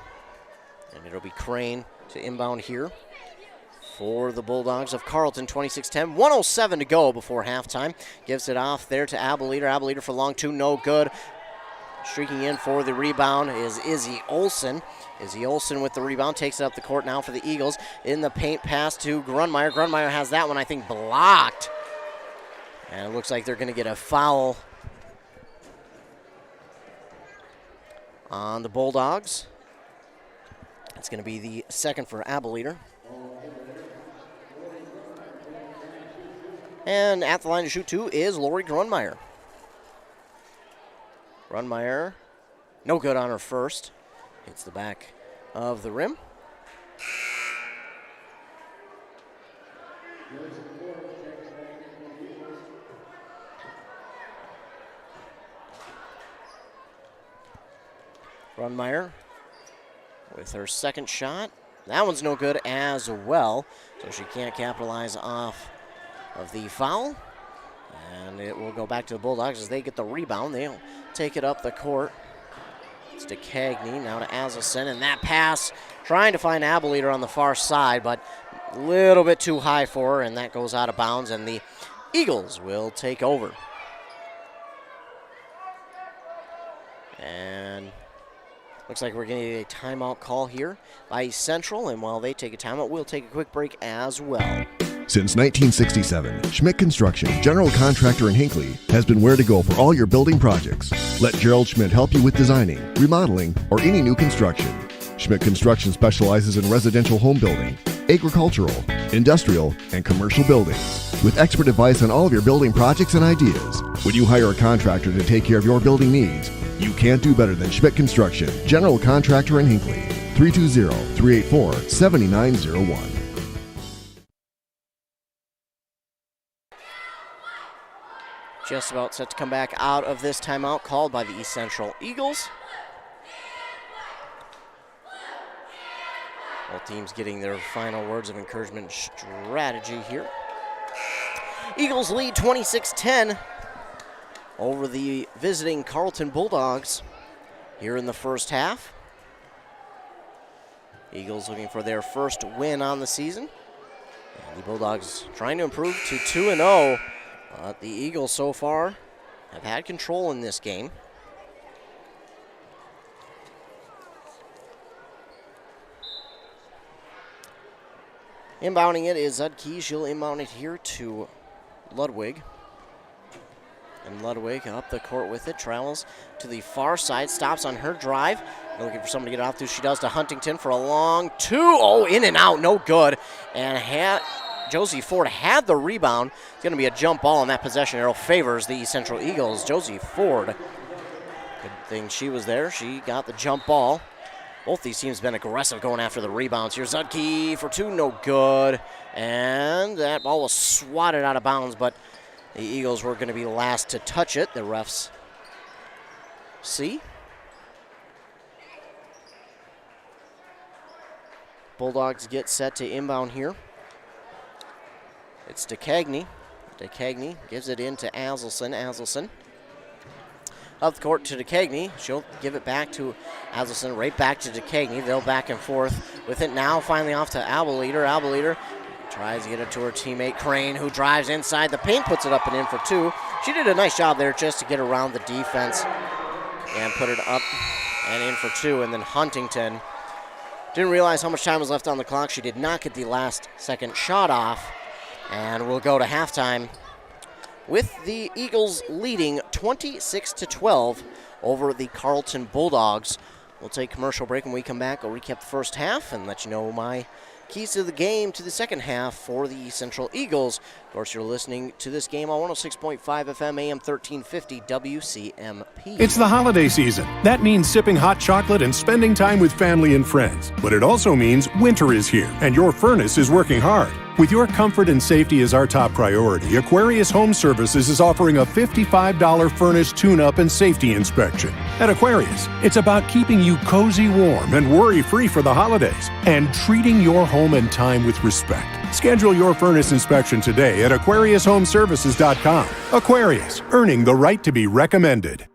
And it'll be Crane to inbound here for the Bulldogs of Carlton. 26-10, 1:07 to go before halftime. Gives it off there to Abeliter. Abeliter for long two, no good. Streaking in for the rebound is Izzy Olsen. Izzy Olsen with the rebound, takes it up the court now for the Eagles. In the paint, pass to Grunmeyer. Grunmeyer has that one, I think, blocked. And it looks like they're going to get a foul on the Bulldogs. It's going to be the second for Abeliter. And at the line to shoot two is Lori Grunmeyer. Grunmeyer, no good on her first. Hits the back of the rim. Grunmeyer with her second shot. That one's no good as well, so she can't capitalize off of the foul. And it will go back to the Bulldogs as they get the rebound. They'll take it up the court. It's DeCagney now to Aselson, and that pass trying to find Abeliter on the far side, but a little bit too high for her, and that goes out of bounds, and the Eagles will take over. And looks like we're going to get a timeout call here by East Central, and while they take a timeout, we'll take a quick break as well. Since 1967, Schmidt Construction, general contractor in Hinckley, has been where to go for all your building projects. Let Gerald Schmidt help you with designing, remodeling, or any new construction. Schmidt Construction specializes in residential home building, agricultural, industrial, and commercial buildings. With expert advice on all of your building projects and ideas, when you hire a contractor to take care of your building needs, you can't do better than Schmidt Construction, general contractor in Hinckley. 320-384-7901. Just about set to come back out of this timeout called by the East Central Eagles. Both teams getting their final words of encouragement and strategy here. Eagles lead 26-10 over the visiting Carlton Bulldogs here in the first half. Eagles looking for their first win on the season. And the Bulldogs trying to improve to 2-0. But the Eagles so far have had control in this game. Inbounding it is Zudke. She'll inbound it here to Ludwig. And Ludwig up the court with it. Travels to the far side. Stops on her drive. Looking for someone to get off to. She does to Huntington for a long two. Oh, in and out. No good. And Josie Ford had the rebound. It's going to be a jump ball, and that possession arrow favors the East Central Eagles. Josie Ford, good thing she was there. She got the jump ball. Both these teams have been aggressive going after the rebounds. Here's Zudke for two, no good. And that ball was swatted out of bounds, but the Eagles were going to be last to touch it. The refs see. Bulldogs get set to inbound here. It's DeCagney. DeCagney gives it in to Aselson. Aselson up the court to DeCagney. She'll give it back to Aselson, right back to DeCagney. They'll back and forth with it now. Finally off to Abeleder. Abeleder tries to get it to her teammate Crane, who drives inside the paint, puts it up and in for two. She did a nice job there just to get around the defense and put it up and in for two. And then Huntington didn't realize how much time was left on the clock. She did not get the last second shot off. And we'll go to halftime with the Eagles leading 26-12 over the Carlton Bulldogs. We'll take a commercial break. When we come back, I'll recap the first half and let you know my keys to the game to the second half for the Central Eagles. Of course, you're listening to this game on 106.5 FM, AM 1350 WCMP. It's the holiday season. That means sipping hot chocolate and spending time with family and friends. But it also means winter is here, and your furnace is working hard. With your comfort and safety as our top priority, Aquarius Home Services is offering a $55 furnace tune-up and safety inspection. At Aquarius, it's about keeping you cozy warm and worry-free for the holidays, and treating your home and time with respect. Schedule your furnace inspection today at AquariusHomeservices.com. Aquarius, earning the right to be recommended.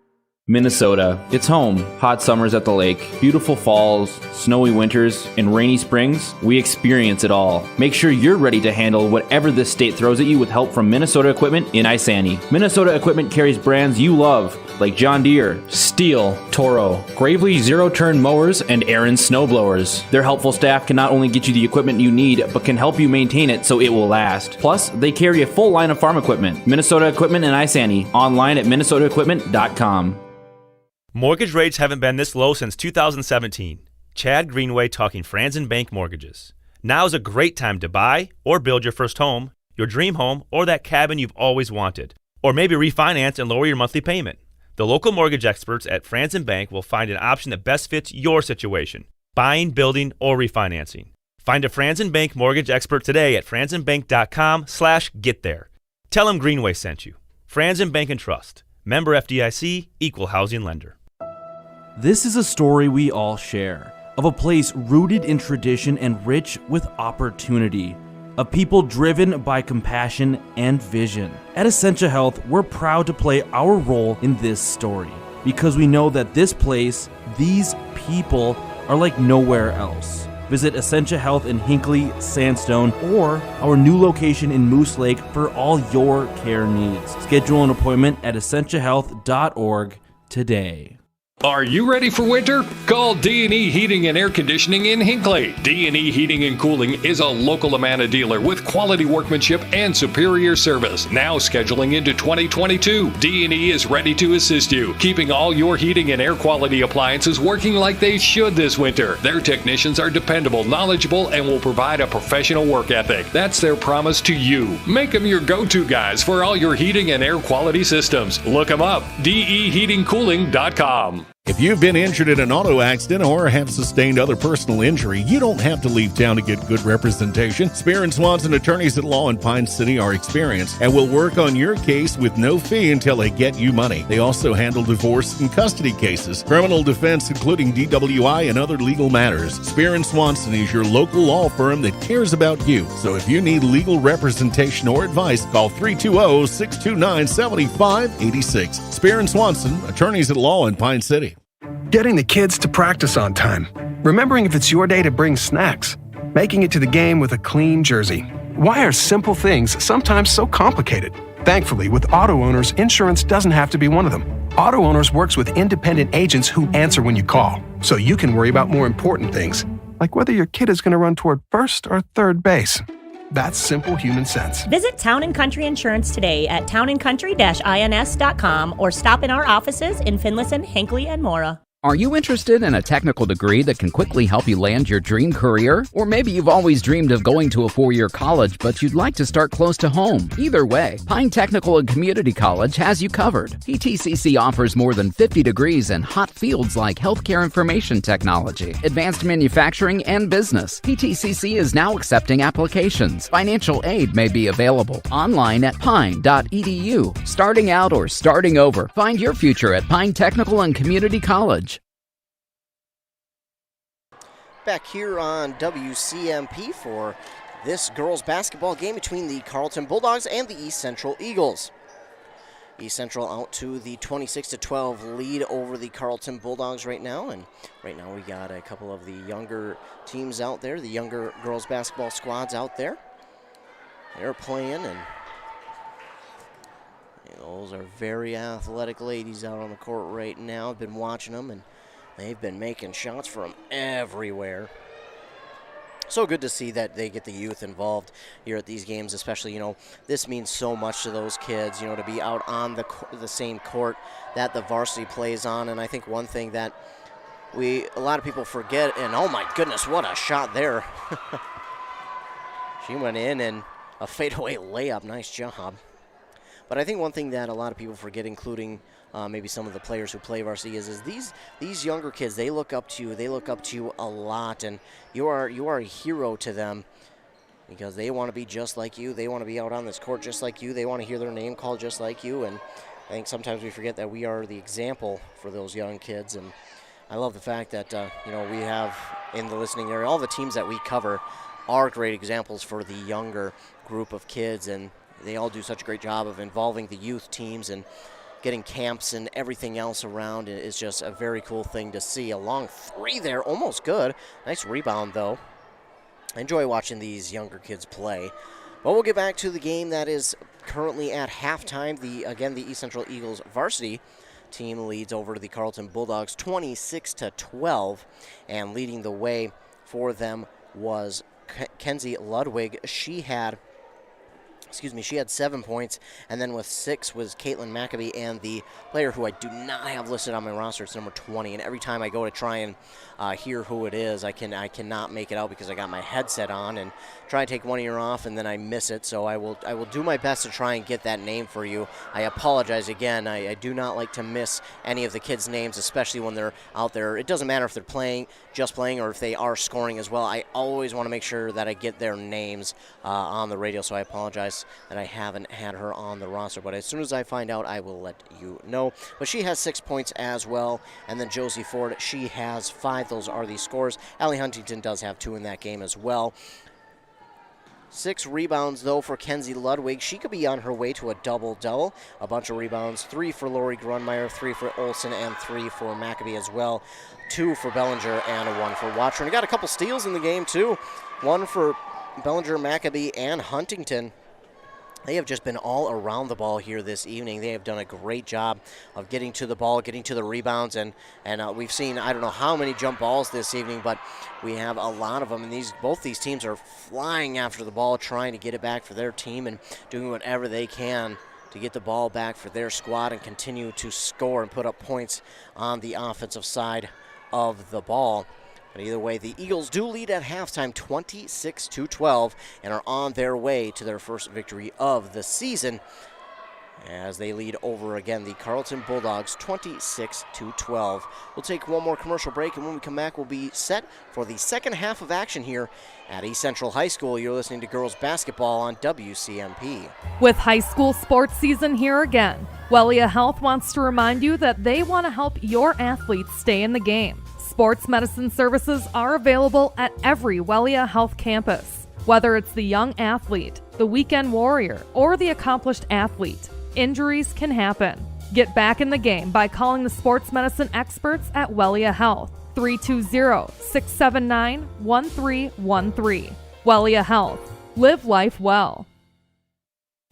Minnesota. It's home. Hot summers at the lake, beautiful falls, snowy winters, and rainy springs. We experience it all. Make sure you're ready to handle whatever this state throws at you with help from Minnesota Equipment in Isani. Minnesota Equipment carries brands you love, like John Deere, Steel, Toro, Gravely zero-turn mowers, and Aaron snowblowers. Their helpful staff can not only get you the equipment you need, but can help you maintain it so it will last. Plus, they carry a full line of farm equipment. Minnesota Equipment in Isani. Online at minnesotaequipment.com. Mortgage rates haven't been this low since 2017. Chad Greenway talking Franzen Bank Mortgages. Now is a great time to buy or build your first home, your dream home, or that cabin you've always wanted. Or maybe refinance and lower your monthly payment. The local mortgage experts at Franzen Bank will find an option that best fits your situation. Buying, building, or refinancing. Find a Franzen Bank mortgage expert today at franzenbank.com/getthere. Tell them Greenway sent you. Franzen Bank and Trust. Member FDIC, equal housing lender. This is a story we all share, of a place rooted in tradition and rich with opportunity, of people driven by compassion and vision. At Essentia Health, we're proud to play our role in this story, because we know that this place, these people, are like nowhere else. Visit Essentia Health in Hinckley, Sandstone, or our new location in Moose Lake for all your care needs. Schedule an appointment at essentiahealth.org today. Are you ready for winter? Call D&E Heating and Air Conditioning in Hinckley. D&E Heating and Cooling is a local Amana dealer with quality workmanship and superior service. Now scheduling into 2022, D&E is ready to assist you, keeping all your heating and air quality appliances working like they should this winter. Their technicians are dependable, knowledgeable, and will provide a professional work ethic. That's their promise to you. Make them your go-to guys for all your heating and air quality systems. Look them up, deheatingcooling.com. If you've been injured in an auto accident or have sustained other personal injury, you don't have to leave town to get good representation. Spear & Swanson attorneys at law in Pine City are experienced and will work on your case with no fee until they get you money. They also handle divorce and custody cases, criminal defense, including DWI and other legal matters. Spear & Swanson is your local law firm that cares about you. So if you need legal representation or advice, call 320-629-7586. Spear & Swanson, attorneys at law in Pine City. Getting the kids to practice on time. Remembering if it's your day to bring snacks. Making it to the game with a clean jersey. Why are simple things sometimes so complicated? Thankfully, with auto owners, insurance doesn't have to be one of them. Auto Owners works with independent agents who answer when you call, so you can worry about more important things, like whether your kid is going to run toward first or third base. That's simple human sense. Visit Town & Country Insurance today at townandcountry-ins.com or stop in our offices in Finlayson, Hinckley, and Mora. Are you interested in a technical degree that can quickly help you land your dream career? Or maybe you've always dreamed of going to a four-year college, but you'd like to start close to home. Either way, Pine Technical and Community College has you covered. PTCC offers more than 50 degrees in hot fields like healthcare information technology, advanced manufacturing, and business. PTCC is now accepting applications. Financial aid may be available online at pine.edu. Starting out or starting over, find your future at Pine Technical and Community College. Back here on WCMP for this girls basketball game between the Carlton Bulldogs and the East Central Eagles. East Central out to the 26-12 lead over the Carlton Bulldogs right now, and right now we got a couple of the younger teams out there, the younger girls basketball squads out there. They're playing, and those are very athletic ladies out on the court right now. I've been watching them, and they've been making shots from everywhere. So good to see that they get the youth involved here at these games, especially, this means so much to those kids, to be out on the same court that the varsity plays on. And I think one thing that a lot of people forget, and oh my goodness, what a shot there. She went in and a fadeaway layup, nice job. But I think one thing that a lot of people forget, including maybe some of the players who play varsity, is these younger kids, they look up to you. They look up to you a lot, and you are a hero to them because they want to be just like you. They want to be out on this court just like you. They want to hear their name called just like you. And I think sometimes we forget that we are the example for those young kids. And I love the fact that we have in the listening area, all the teams that we cover are great examples for the younger group of kids, and they all do such a great job of involving the youth teams and getting camps and everything else around. It is just a very cool thing to see. A long three there, almost good. Nice rebound, though. I enjoy watching these younger kids play. But we'll get back to the game that is currently at halftime. The East Central Eagles varsity team leads over to the Carlton Bulldogs 26-12, and leading the way for them was Kenzie Ludwig. She had 7 points, and then with 6 was Caitlin Maccabee, and the player who I do not have listed on my roster, it's number 20, and every time I go to try and hear who it is, I cannot make it out because I got my headset on and try to take one ear off, and then I miss it, so I will do my best to try and get that name for you. I apologize again. I do not like to miss any of the kids' names, especially when they're out there. It doesn't matter if they're just playing, or if they are scoring as well. I always want to make sure that I get their names on the radio, so I apologize that I haven't had her on the roster. But as soon as I find out, I will let you know. But she has 6 points as well. And then Josie Ford, she has 5. Those are the scores. Allie Huntington does have 2 in that game as well. 6 rebounds, though, for Kenzie Ludwig. She could be on her way to a double-double. A bunch of rebounds. 3 for Lori Grunmeyer, 3 for Olsen, and 3 for Maccabee as well. 2 for Bellinger, and 1 for Watchern. Got a couple steals in the game, too. 1 for Bellinger, Maccabee, and Huntington. They have just been all around the ball here this evening. They have done a great job of getting to the ball, getting to the rebounds, and we've seen, I don't know how many jump balls this evening, but we have a lot of them, and both these teams are flying after the ball, trying to get it back for their team and doing whatever they can to get the ball back for their squad and continue to score and put up points on the offensive side of the ball. But either way, the Eagles do lead at halftime 26-12 and are on their way to their first victory of the season as they lead over again the Carlton Bulldogs 26-12. We'll take one more commercial break, and when we come back, we'll be set for the second half of action here at East Central High School. You're listening to girls basketball on WCMP. With high school sports season here again, Wellia Health wants to remind you that they want to help your athletes stay in the game. Sports medicine services are available at every Wellia Health campus. Whether it's the young athlete, the weekend warrior, or the accomplished athlete, injuries can happen. Get back in the game by calling the sports medicine experts at Wellia Health, 320-679-1313. Wellia Health. Live life well.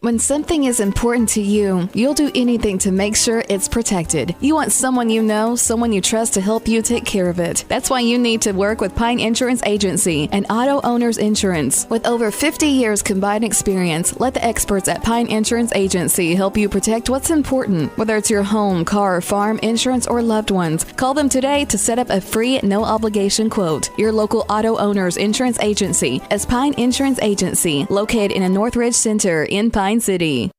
When something is important to you, you'll do anything to make sure it's protected. You want someone you know, someone you trust to help you take care of it. That's why you need to work with Pine Insurance Agency and Auto Owners Insurance. With over 50 years combined experience, let the experts at Pine Insurance Agency help you protect what's important, whether it's your home, car, farm, insurance, or loved ones. Call them today to set up a free, no-obligation quote. Your local Auto Owners Insurance Agency is Pine Insurance Agency, located in a Northridge Center in Pine City.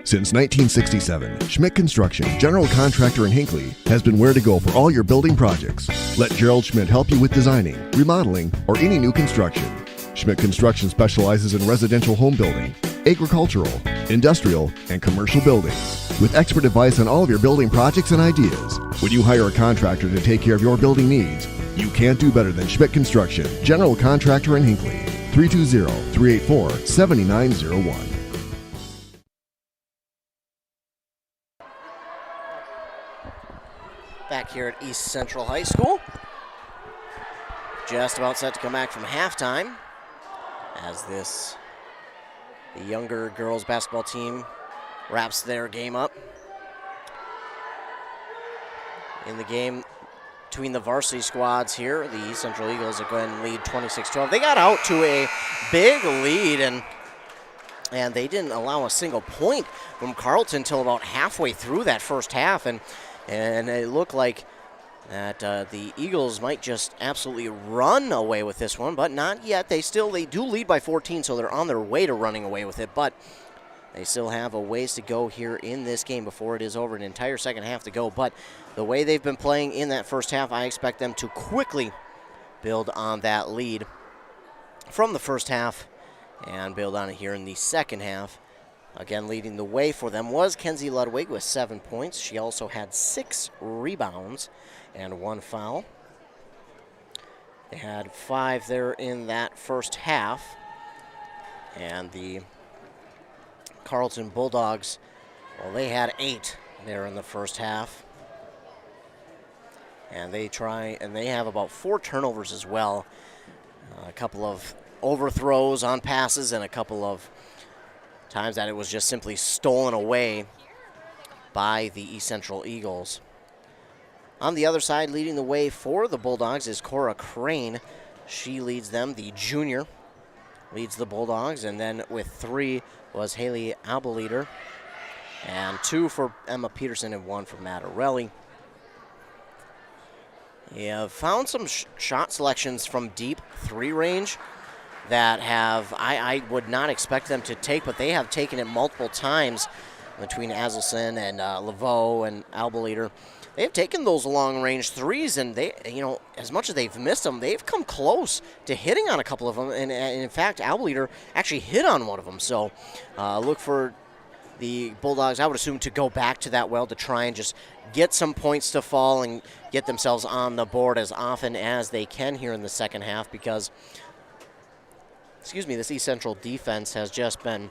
Since 1967, Schmidt Construction, general contractor in Hinckley, has been where to go for all your building projects. Let Gerald Schmidt help you with designing, remodeling, or any new construction. Schmidt Construction specializes in residential home building, agricultural, industrial, and commercial buildings. With expert advice on all of your building projects and ideas, when you hire a contractor to take care of your building needs, you can't do better than Schmidt Construction, general contractor in Hinckley. 320-384-7901. Back here at East Central High School. Just about set to come back from halftime as the younger girls basketball team wraps their game up. In the game between the varsity squads here, the East Central Eagles are going to lead 26-12. They got out to a big lead and they didn't allow a single point from Carlton until about halfway through that first half, and it looked like that the Eagles might just absolutely run away with this one, but not yet. They do lead by 14, so they're on their way to running away with it, but they still have a ways to go here in this game before it is over, an entire second half to go. But the way they've been playing in that first half, I expect them to quickly build on that lead from the first half and build on it here in the second half. Again, leading the way for them was Kenzie Ludwig with 7 points. She also had 6 rebounds and 1 foul. They had 5 there in that first half. And the Carlton Bulldogs, well, they had 8 there in the first half. And they have about 4 turnovers as well. A couple of overthrows on passes and a couple of times that it was just simply stolen away by the East Central Eagles. On the other side, leading the way for the Bulldogs is Cora Crane. She leads them. The junior leads the Bulldogs, and then with 3 was Haley Abeleder, and 2 for Emma Peterson and 1 for Mattarelli. Yeah, found some shot selections from deep 3 range that I would not expect them to take, but they have taken it multiple times between Azelson and Laveau and Albeleder. They've taken those long-range threes, and they, as much as they've missed them, they've come close to hitting on a couple of them. And in fact, Albeleder actually hit on one of them. So look for the Bulldogs, I would assume, to go back to that well to try and just get some points to fall and get themselves on the board as often as they can here in the second half, because this East Central defense has just been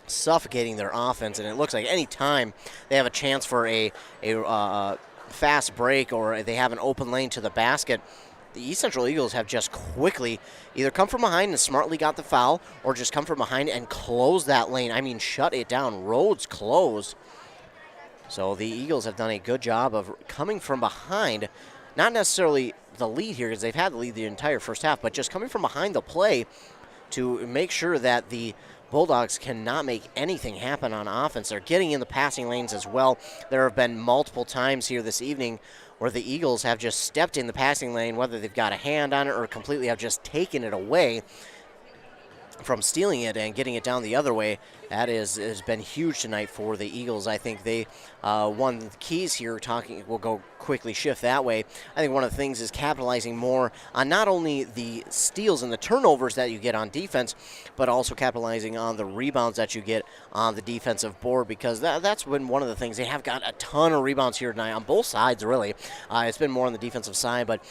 suffocating their offense, and it looks like any time they have a chance for a fast break or they have an open lane to the basket, the East Central Eagles have just quickly either come from behind and smartly got the foul, or just come from behind and close that lane. I mean, shut it down. Roads closed. So the Eagles have done a good job of coming from behind, not necessarily the lead here because they've had the lead the entire first half, but just coming from behind the play to make sure that the Bulldogs cannot make anything happen on offense. They're getting in the passing lanes as well. There have been multiple times here this evening where the Eagles have just stepped in the passing lane, whether they've got a hand on it or completely have just taken it away from stealing it and getting it down the other way. That has been huge tonight for the Eagles. I think they one of the keys here, we'll go quickly shift that way. I think one of the things is capitalizing more on not only the steals and the turnovers that you get on defense, but also capitalizing on the rebounds that you get on the defensive board, because that's been one of the things. They have got a ton of rebounds here tonight on both sides, really. It's been more on the defensive side, but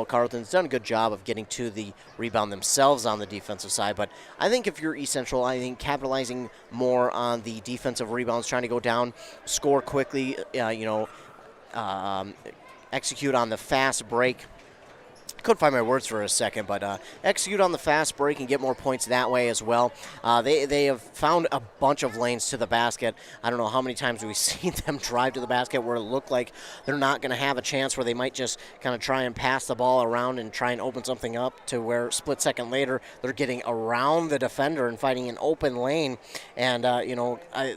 Carlton's done a good job of getting to the rebound themselves on the defensive side. But I think if you're East Central, I think capitalizing more on the defensive rebounds, trying to go down, score quickly, execute on the fast break couldn't find my words for a second, but execute on the fast break and get more points that way as well. They have found a bunch of lanes to the basket. I don't know how many times we've seen them drive to the basket where it looked like they're not going to have a chance, where they might just kind of try and pass the ball around and try and open something up, to where split second later they're getting around the defender and finding an open lane. And,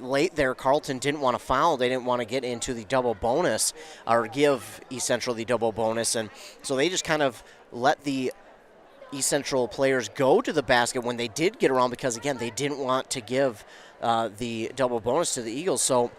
late there, Carlton didn't want to foul. They didn't want to get into the double bonus or give East Central the double bonus. And so they just kind of let the East Central players go to the basket when they did get around, because, again, they didn't want to give the double bonus to the Eagles. So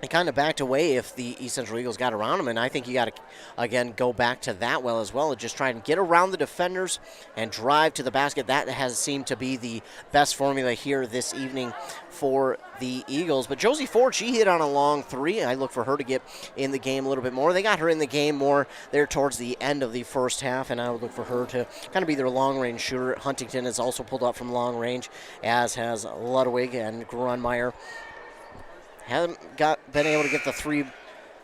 they kind of backed away if the East Central Eagles got around them, and I think you got to, again, go back to that well as well, and just try and get around the defenders and drive to the basket. That has seemed to be the best formula here this evening for the Eagles. But Josie Ford, she hit on a long three. I look for her to get in the game a little bit more. They got her in the game more there towards the end of the first half, and I would look for her to kind of be their long-range shooter. Huntington has also pulled up from long range, as has Ludwig and Grunmeyer. Haven't been able to get the three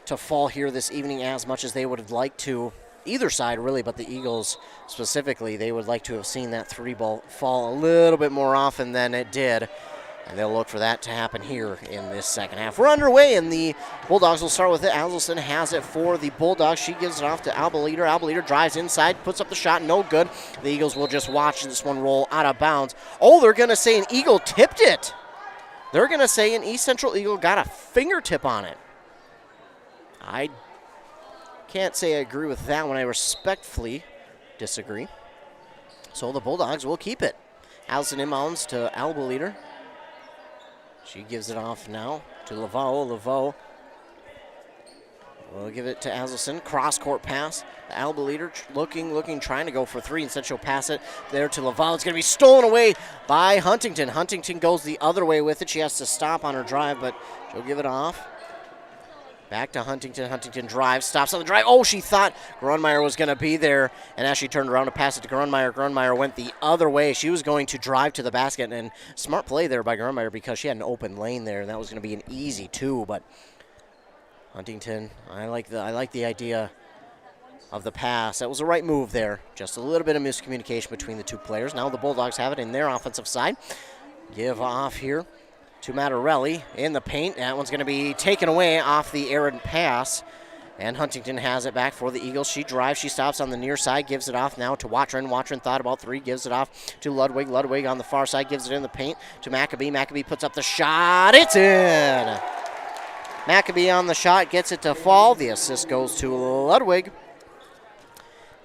to fall here this evening as much as they would have liked to. Either side, really, but the Eagles specifically, they would like to have seen that three ball fall a little bit more often than it did. And they'll look for that to happen here in this second half. We're underway, and the Bulldogs will start with it. Aselson has it for the Bulldogs. She gives it off to Albeliter. Albeliter drives inside, puts up the shot, no good. The Eagles will just watch this one roll out of bounds. Oh, they're going to say an Eagle tipped it. They're going to say an East Central Eagle got a fingertip on it. I can't say I agree with that one. I respectfully disagree. So the Bulldogs will keep it. Allison inbounds to Albeliter. She gives it off now to Laveau. Laveau will give it to Aselson. Cross-court pass. Albeliter looking, trying to go for three. Instead, she'll pass it there to Laveau. It's going to be stolen away by Huntington. Huntington goes the other way with it. She has to stop on her drive, but she'll give it off. Back to Huntington. Huntington drives, stops on the drive. Oh, she thought Grunmeyer was going to be there, and as she turned around to pass it to Grunmeyer, Grunmeyer went the other way. She was going to drive to the basket, and smart play there by Grunmeyer, because she had an open lane there, and that was going to be an easy two. But Huntington, I like the idea of the pass. That was the right move there. Just a little bit of miscommunication between the two players. Now the Bulldogs have it in their offensive side. Give off here to Mattarelli in the paint. That one's going to be taken away off the errant pass. And Huntington has it back for the Eagles. She drives, she stops on the near side, gives it off now to Watron. Watron thought about three, gives it off to Ludwig. Ludwig on the far side gives it in the paint to Maccabee. Maccabee puts up the shot. It's in! Maccabee on the shot, gets it to fall. The assist goes to Ludwig.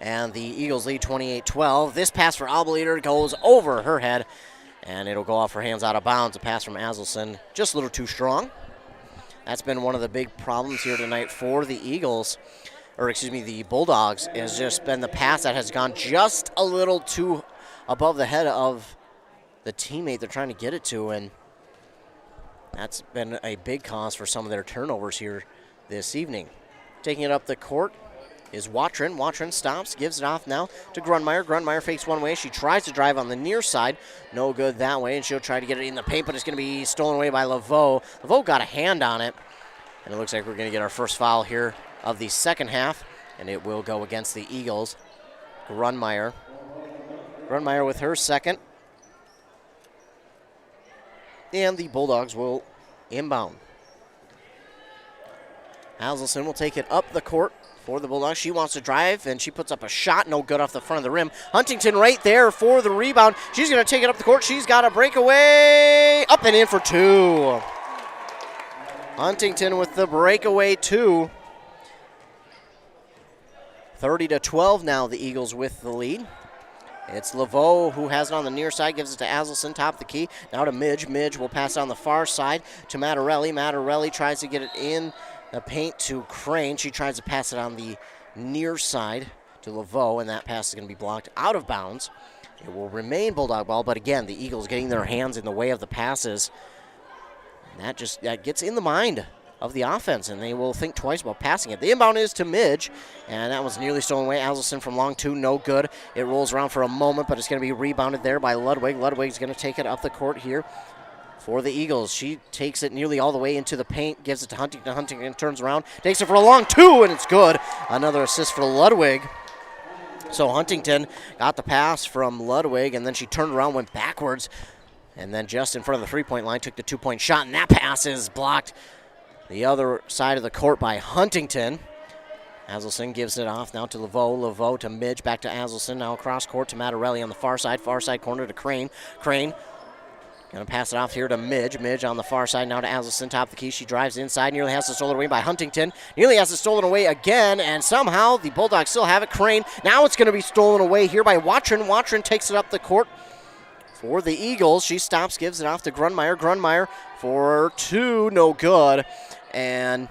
And the Eagles lead 28-12. This pass for Albeliter goes over her head, and it'll go off her hands out of bounds. A pass from Aselson, just a little too strong. That's been one of the big problems here tonight for the Eagles, the Bulldogs, has just been the pass that has gone just a little too above the head of the teammate they're trying to get it to, and that's been a big cause for some of their turnovers here this evening. Taking it up the court is Watron. Watron stops, gives it off now to Grunmeyer. Grunmeyer fakes one way. She tries to drive on the near side. No good that way, and she'll try to get it in the paint, but it's going to be stolen away by Laveau. Laveau got a hand on it, and it looks like we're going to get our first foul here of the second half, and it will go against the Eagles. Grunmeyer. Grunmeyer with her second. And the Bulldogs will inbound. Aselson will take it up the court for the Bulldogs. She wants to drive, and she puts up a shot. No good off the front of the rim. Huntington right there for the rebound. She's going to take it up the court. She's got a breakaway. Up and in for two. Huntington with the breakaway two. 30-12 now, the Eagles with the lead. It's Laveau who has it on the near side, gives it to Aselson, top of the key. Now to Midge. Midge will pass on the far side to Mattarelli. Mattarelli tries to get it in the paint to Crane. She tries to pass it on the near side to Laveau, and that pass is going to be blocked out of bounds. It will remain Bulldog ball, but again, the Eagles getting their hands in the way of the passes. And that gets in the mind of the offense, and they will think twice about passing it. The inbound is to Midge, and that was nearly stolen away. Aselson from long two, no good. It rolls around for a moment, but it's going to be rebounded there by Ludwig. Ludwig's going to take it up the court here for the Eagles. She takes it nearly all the way into the paint, gives it to Huntington. Huntington turns around, takes it for a long two, and it's good. Another assist for Ludwig. So Huntington got the pass from Ludwig, and then she turned around, went backwards, and then just in front of the three-point line took the two-point shot, and that pass is blocked the other side of the court by Huntington. Aselson gives it off now to Laveau. Laveau to Midge, back to Aselson. Now across court to Mattarelli on the far side corner to Crane. Crane going to pass it off here to Midge. Midge on the far side now to Aselson, top of the key. She drives inside, nearly has it stolen away by Huntington. Nearly has it stolen away again, and somehow the Bulldogs still have it. Crane, now it's going to be stolen away here by Watrin. Watrin takes it up the court for the Eagles. She stops, gives it off to Grunmeyer. Grunmeyer for two, no good. And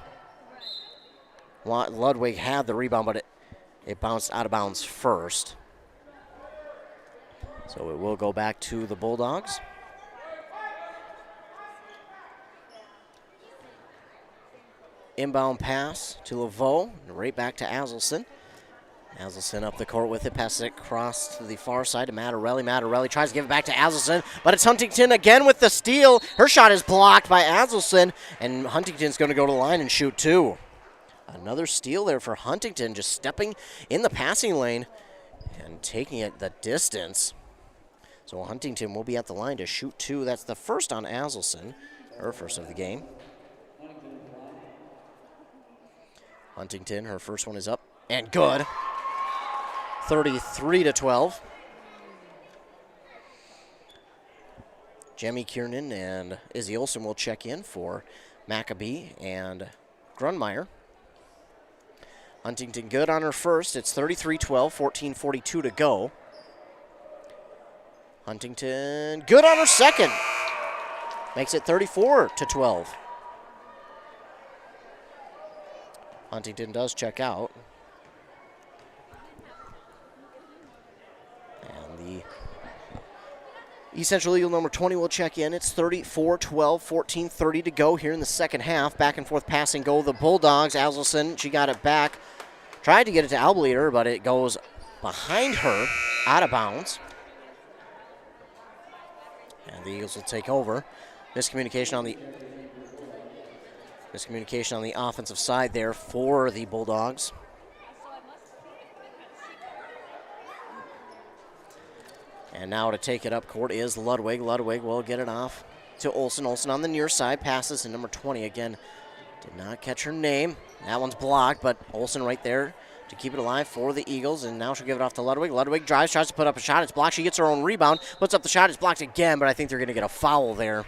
Ludwig had the rebound, but it bounced out of bounds first. So it will go back to the Bulldogs. Inbound pass to Laveau, right back to Aselson. Aselson up the court with it, passes it across to the far side to Mattarelli. Mattarelli tries to give it back to Aselson, but it's Huntington again with the steal. Her shot is blocked by Aselson, and Huntington's going to go to the line and shoot two. Another steal there for Huntington, just stepping in the passing lane and taking it the distance. So Huntington will be at the line to shoot two. That's the first on Aselson, her first of the game. Huntington, her first one is up and good. 33-12. Jemmy Kiernan and Izzy Olsen will check in for Maccabee and Grunmeyer. Huntington good on her first. It's 33-12, 14:42 to go. Huntington good on her second. Makes it 34-12. Huntington does check out. And the East Central Eagle number 20 will check in. It's 34-12, 14:30 to go here in the second half. Back and forth passing go the Bulldogs. Aselson, she got it back. Tried to get it to Albleater, but it goes behind her, out of bounds. And the Eagles will take over. Miscommunication on the offensive side there for the Bulldogs. And now to take it up court is Ludwig. Ludwig will get it off to Olsen. Olsen on the near side, passes to number 20 again. Did not catch her name. That one's blocked, but Olsen right there to keep it alive for the Eagles. And now she'll give it off to Ludwig. Ludwig drives, tries to put up a shot. It's blocked. She gets her own rebound, puts up the shot. It's blocked again, but I think they're going to get a foul there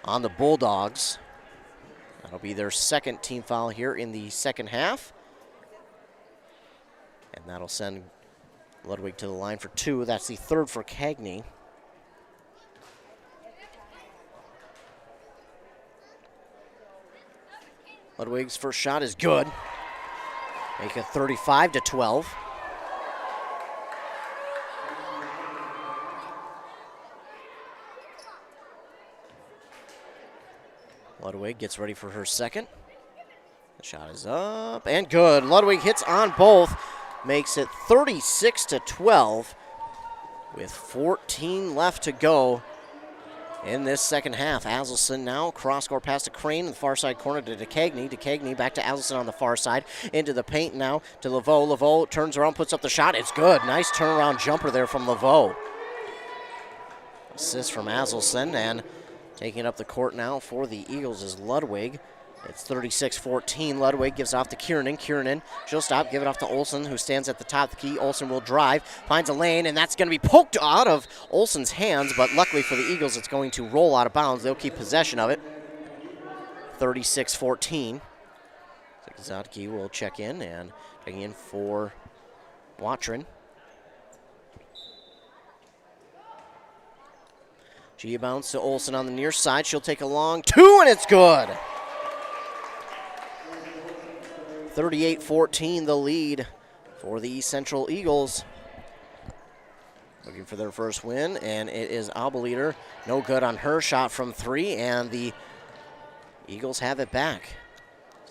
on the Bulldogs. That'll be their second team foul here in the second half. And that'll send Ludwig to the line for two. That's the third for Cagney. Ludwig's first shot is good. Make it 35-12. Ludwig gets ready for her second. The shot is up and good. Ludwig hits on both. Makes it 36-12 with 14 left to go in this second half. Aselson now, cross-court pass to Crane in the far side corner to DeCagney. DeCagney back to Aselson on the far side. Into the paint now to Laveau. Laveau turns around, puts up the shot. It's good. Nice turnaround jumper there from Laveau. Assist from Aselson, and taking up the court now for the Eagles is Ludwig. It's 36-14. Ludwig gives off to Kiernan. Kiernan, she'll stop, give it off to Olsen, who stands at the top of the key. Olsen will drive, finds a lane, and that's going to be poked out of Olsen's hands, but luckily for the Eagles, it's going to roll out of bounds. They'll keep possession of it. 36-14. Zatke will check in, and checking in for Watrin. She bounce to Olsen on the near side. She'll take a long two, and it's good. 38-14, the lead for the East Central Eagles. Looking for their first win, and it is Albleater. No good on her shot from three, and the Eagles have it back.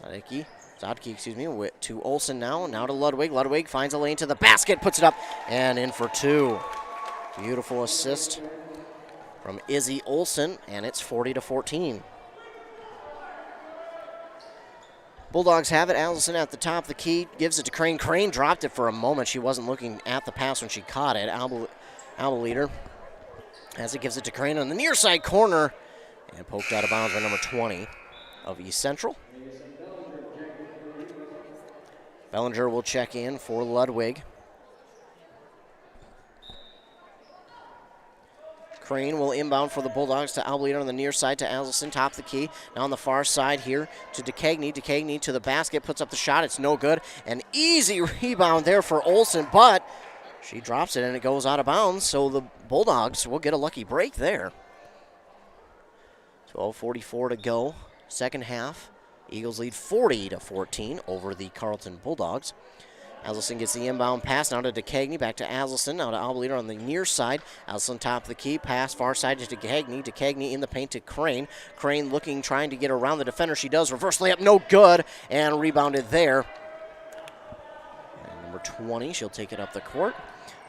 Zatke, to Olsen now. Now to Ludwig. Ludwig finds a lane to the basket, puts it up, and in for two. Beautiful assist from Izzy Olsen, and it's 40-14. Bulldogs have it. Allison at the top of the key, gives it to Crane. Crane dropped it for a moment. She wasn't looking at the pass when she caught it. Leader as it gives it to Crane on the near side corner and poked out of bounds by number 20 of East Central. Bellinger will check in for Ludwig. Crane will inbound for the Bulldogs to Albleater on the near side to Allison, top of the key. Now on the far side here to DeCagney. DeCagney to the basket, puts up the shot. It's no good. An easy rebound there for Olsen, but she drops it and it goes out of bounds, so the Bulldogs will get a lucky break there. 12:44 to go, second half. Eagles lead 40-14 over the Carlton Bulldogs. Aselson gets the inbound pass now to DeCagney, back to Aselson, now to Albleater on the near side. Aselson top of the key, pass far side to DeCagney. DeCagney in the paint to Crane. Crane looking, trying to get around the defender. She does, reverse layup, no good, and rebounded there. And number 20, she'll take it up the court.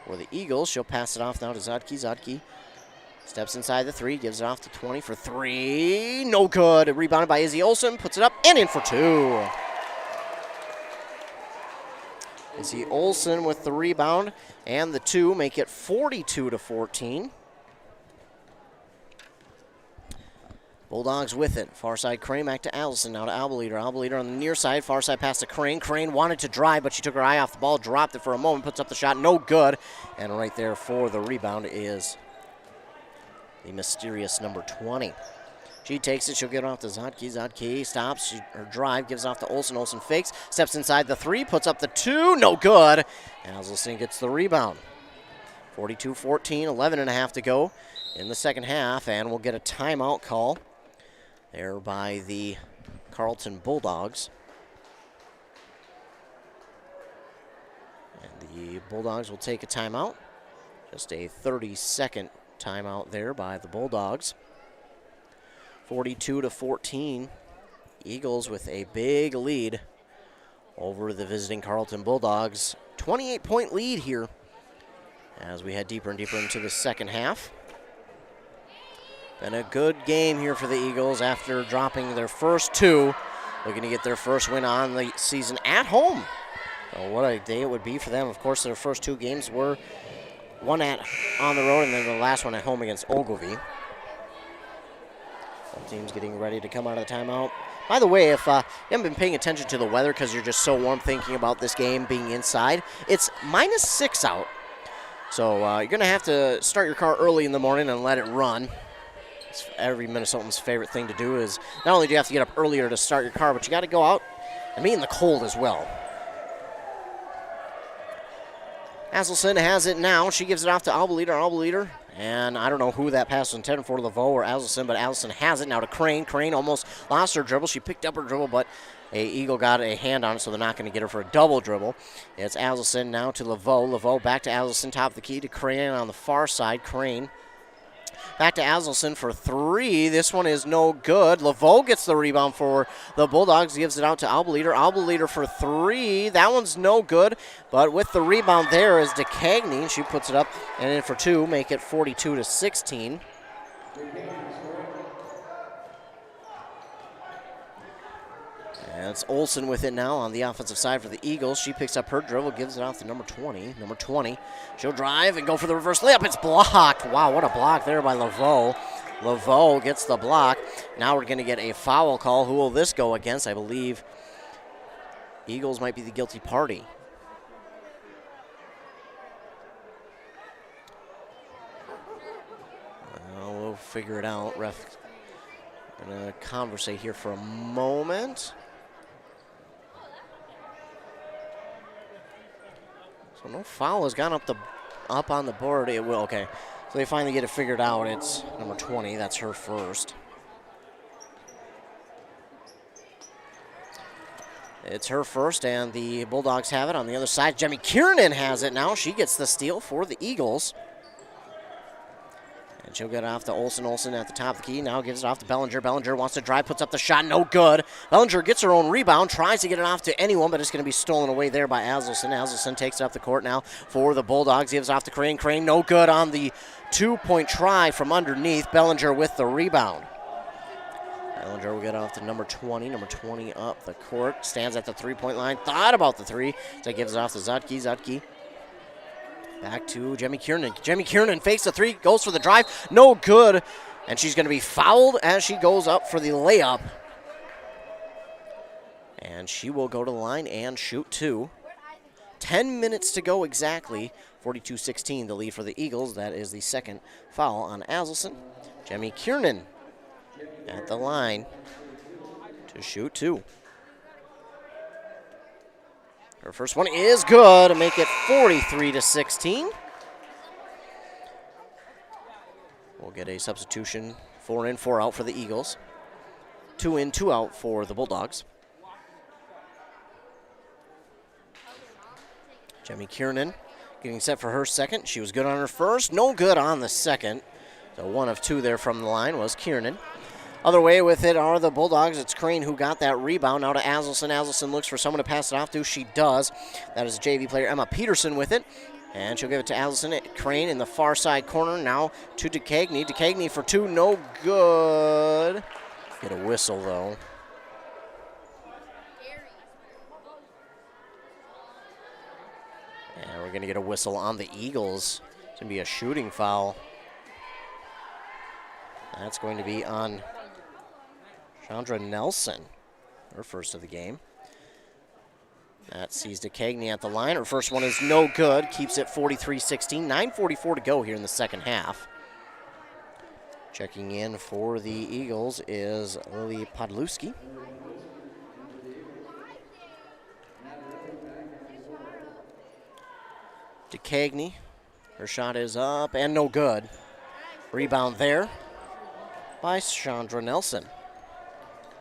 For the Eagles, she'll pass it off now to Zodke. Zodke steps inside the three, gives it off to 20 for three. No good. Rebounded by Izzy Olsen, puts it up and in for two. Izzy Olsen with the rebound and the two, make it 42-14. Bulldogs with it. Far side Crane back to Allison. Now to Albleater. Albleater on the near side. Far side pass to Crane. Crane wanted to drive, but she took her eye off the ball, dropped it for a moment, puts up the shot. No good. And right there for the rebound is the mysterious number 20. She takes it. She'll get it off to Zodke. Zodke stops. Her drive gives off to Olsen. Olsen fakes. Steps inside the three. Puts up the two. No good. And Aselson gets the rebound. 42-14. 11.5 to go in the second half. And we'll get a timeout call there by the Carlton Bulldogs. And the Bulldogs will take a timeout. Just a 30-second timeout there by the Bulldogs. 42-14. Eagles with a big lead over the visiting Carlton Bulldogs. 28-point lead here as we head deeper and deeper into the second half. Been a good game here for the Eagles after dropping their first two. Looking to get their first win on the season at home. So what a day it would be for them. Of course, their first two games were one on the road and then the last one at home against Ogilvie. Both teams getting ready to come out of the timeout. By the way, if you haven't been paying attention to the weather because you're just so warm thinking about this game being inside, it's -6 out. So you're going to have to start your car early in the morning and let it run. It's every Minnesotan's favorite thing to do is not only do you have to get up earlier to start your car, but you got to go out and be in the cold as well. Aselson has it now. She gives it off to Albleater. And I don't know who that pass was intended for, Laveau or Aselson, but Aselson has it now to Crane. Crane almost lost her dribble. She picked up her dribble, but a Eagle got a hand on it, so they're not going to get her for a double dribble. It's Aselson now to Laveau. Laveau back to Aselson, top of the key to Crane on the far side. Crane back to Aselson for three. This one is no good. Laveau gets the rebound for the Bulldogs, gives it out to Albleater. Albleater for three. That one's no good, but with the rebound there is DeCagney. She puts it up and in for two, make it 42-16. And it's Olsen with it now on the offensive side for the Eagles. She picks up her dribble, gives it off to number 20. Number 20, she'll drive and go for the reverse layup. It's blocked. Wow, what a block there by Laveau. Laveau gets the block. Now we're going to get a foul call. Who will this go against? I believe Eagles might be the guilty party. Well, we'll figure it out. Ref going to conversate here for a moment. So no foul has gone up on the board. It will, okay. So they finally get it figured out. It's number 20. That's her first. It's her first, and the Bulldogs have it on the other side. Jemmy Kiernan has it now. She gets the steal for the Eagles. And she'll get it off to Olsen. Olsen at the top of the key. Now gives it off to Bellinger. Bellinger wants to drive, puts up the shot. No good. Bellinger gets her own rebound, tries to get it off to anyone, but it's going to be stolen away there by Aselson. Aselson takes it up the court now for the Bulldogs. Gives off to Crane. Crane no good on the two-point try from underneath. Bellinger with the rebound. Ellinger will get off to number 20. Number 20 up the court. Stands at the three-point line. Thought about the three. So gives it off to Zutke. Zutke back to Jemmy Kiernan. Jemmy Kiernan fakes the three. Goes for the drive. No good. And she's going to be fouled as she goes up for the layup. And she will go to the line and shoot two. 10 minutes to go exactly. 42-16 the lead for the Eagles. That is the second foul on Aselson. Jemmy Kiernan at the line to shoot two. Her first one is good to make it 43-16. We'll get a substitution, 4 in, 4 out for the Eagles. 2 in, 2 out for the Bulldogs. Jemmy Kiernan getting set for her second. She was good on her first, no good on the second. So 1 of 2 there from the line was Kiernan. Other way with it are the Bulldogs. It's Crane who got that rebound. Now to Aselson. Aselson looks for someone to pass it off to. She does. That is JV player Emma Peterson with it. And she'll give it to Aselson. Crane in the far side corner. Now to DeCagney. DeCagney for 2. No good. Get a whistle, though. And we're going to get a whistle on the Eagles. It's going to be a shooting foul. That's going to be on Chandra Nelson, her first of the game. That sees DeCagney at the line. Her first one is no good. Keeps it 43-16. 9:44 to go here in the second half. Checking in for the Eagles is Lily Podlewski. DeCagney, her shot is up and no good. Rebound there by Chandra Nelson.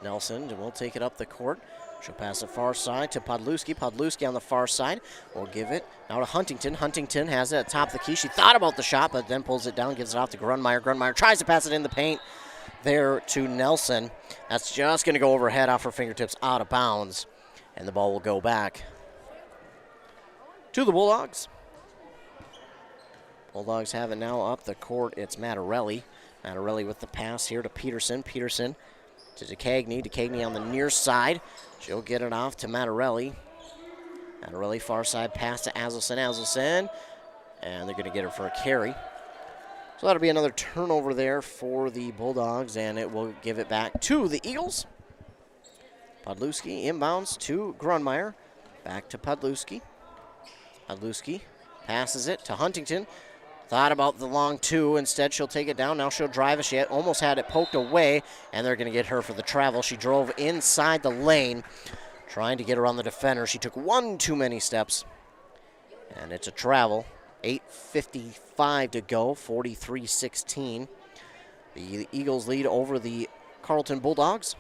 Nelson will take it up the court. She'll pass it far side to Podlewski. Podlewski on the far side will give it now to Huntington. Huntington has it at top of the key. She thought about the shot, but then pulls it down, gives it off to Grunmeyer. Grunmeyer tries to pass it in the paint there to Nelson. That's just going to go overhead off her fingertips out of bounds, and the ball will go back to the Bulldogs. Bulldogs have it now up the court. It's Mattarelli. Mattarelli with the pass here to Peterson. Peterson to DeCagney. DeCagney on the near side. She'll get it off to Mattarelli. Mattarelli far side pass to Aselson. Aselson. And they're going to get her for a carry. So that'll be another turnover there for the Bulldogs, and it will give it back to the Eagles. Podlewski inbounds to Grunmeyer. Back to Podlewski. Podlewski passes it to Huntington. Thought about the long two. Instead, she'll take it down. Now she'll drive it. She almost had it poked away, and they're going to get her for the travel. She drove inside the lane, trying to get around the defender. She took one too many steps, and it's a travel. 8:55 to go, 43-16. The Eagles lead over the Carlton Bulldogs.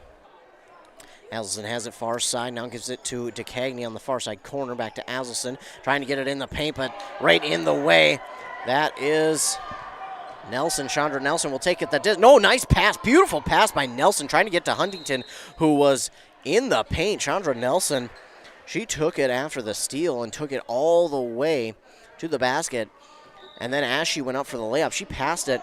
Aselson has it far side, now gives it to DeCagney on the far side corner, back to Aselson, trying to get it in the paint, but right in the way. That is Nelson. Chandra Nelson will take it. No, nice pass. Beautiful pass by Nelson, trying to get to Huntington, who was in the paint. Chandra Nelson, she took it after the steal and took it all the way to the basket. And then as she went up for the layup, she passed it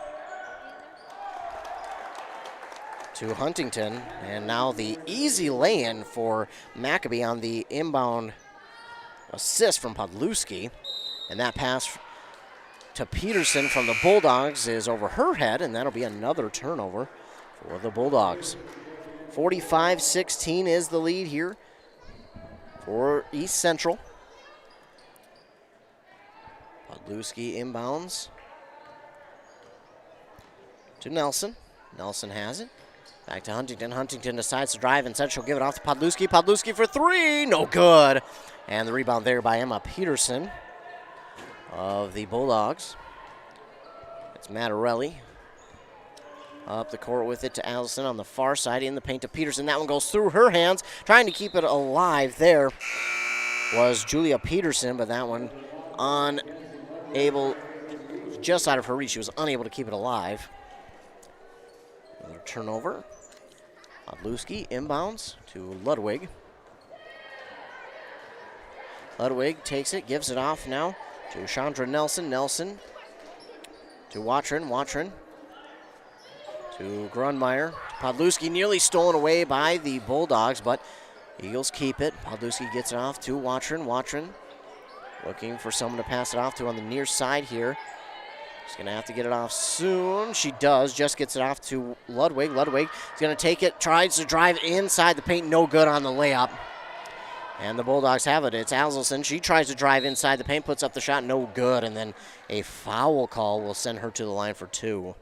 to Huntington. And now the easy lay-in for Maccabee on the inbound assist from Podlewski. And that pass to Peterson from the Bulldogs is over her head, and that'll be another turnover for the Bulldogs. 45-16 is the lead here for East Central. Podlewski inbounds to Nelson. Nelson has it. Back to Huntington. Huntington decides to drive, and she'll give it off to Podlewski. Podlewski for 3, no good. And the rebound there by Emma Peterson of the Bulldogs. It's Mattarelli up the court with it to Aselson on the far side, in the paint to Peterson. That one goes through her hands, trying to keep it alive. There was Julia Peterson, but that one unable, just out of her reach. She was unable to keep it alive. Another turnover. Podlewski inbounds to Ludwig. Ludwig takes it, gives it off now to Chandra Nelson. Nelson to Watrin. Watrin to Grunmeyer. Podluski nearly stolen away by the Bulldogs, but Eagles keep it. Podluski gets it off to Watron. Watron looking for someone to pass it off to on the near side here. She's going to have to get it off soon. She does. Just gets it off to Ludwig. Ludwig is going to take it, tries to drive inside the paint. No good on the layup. And the Bulldogs have it. It's Aselson. She tries to drive inside the paint, puts up the shot. No good. And then a foul call will send her to the line for 2.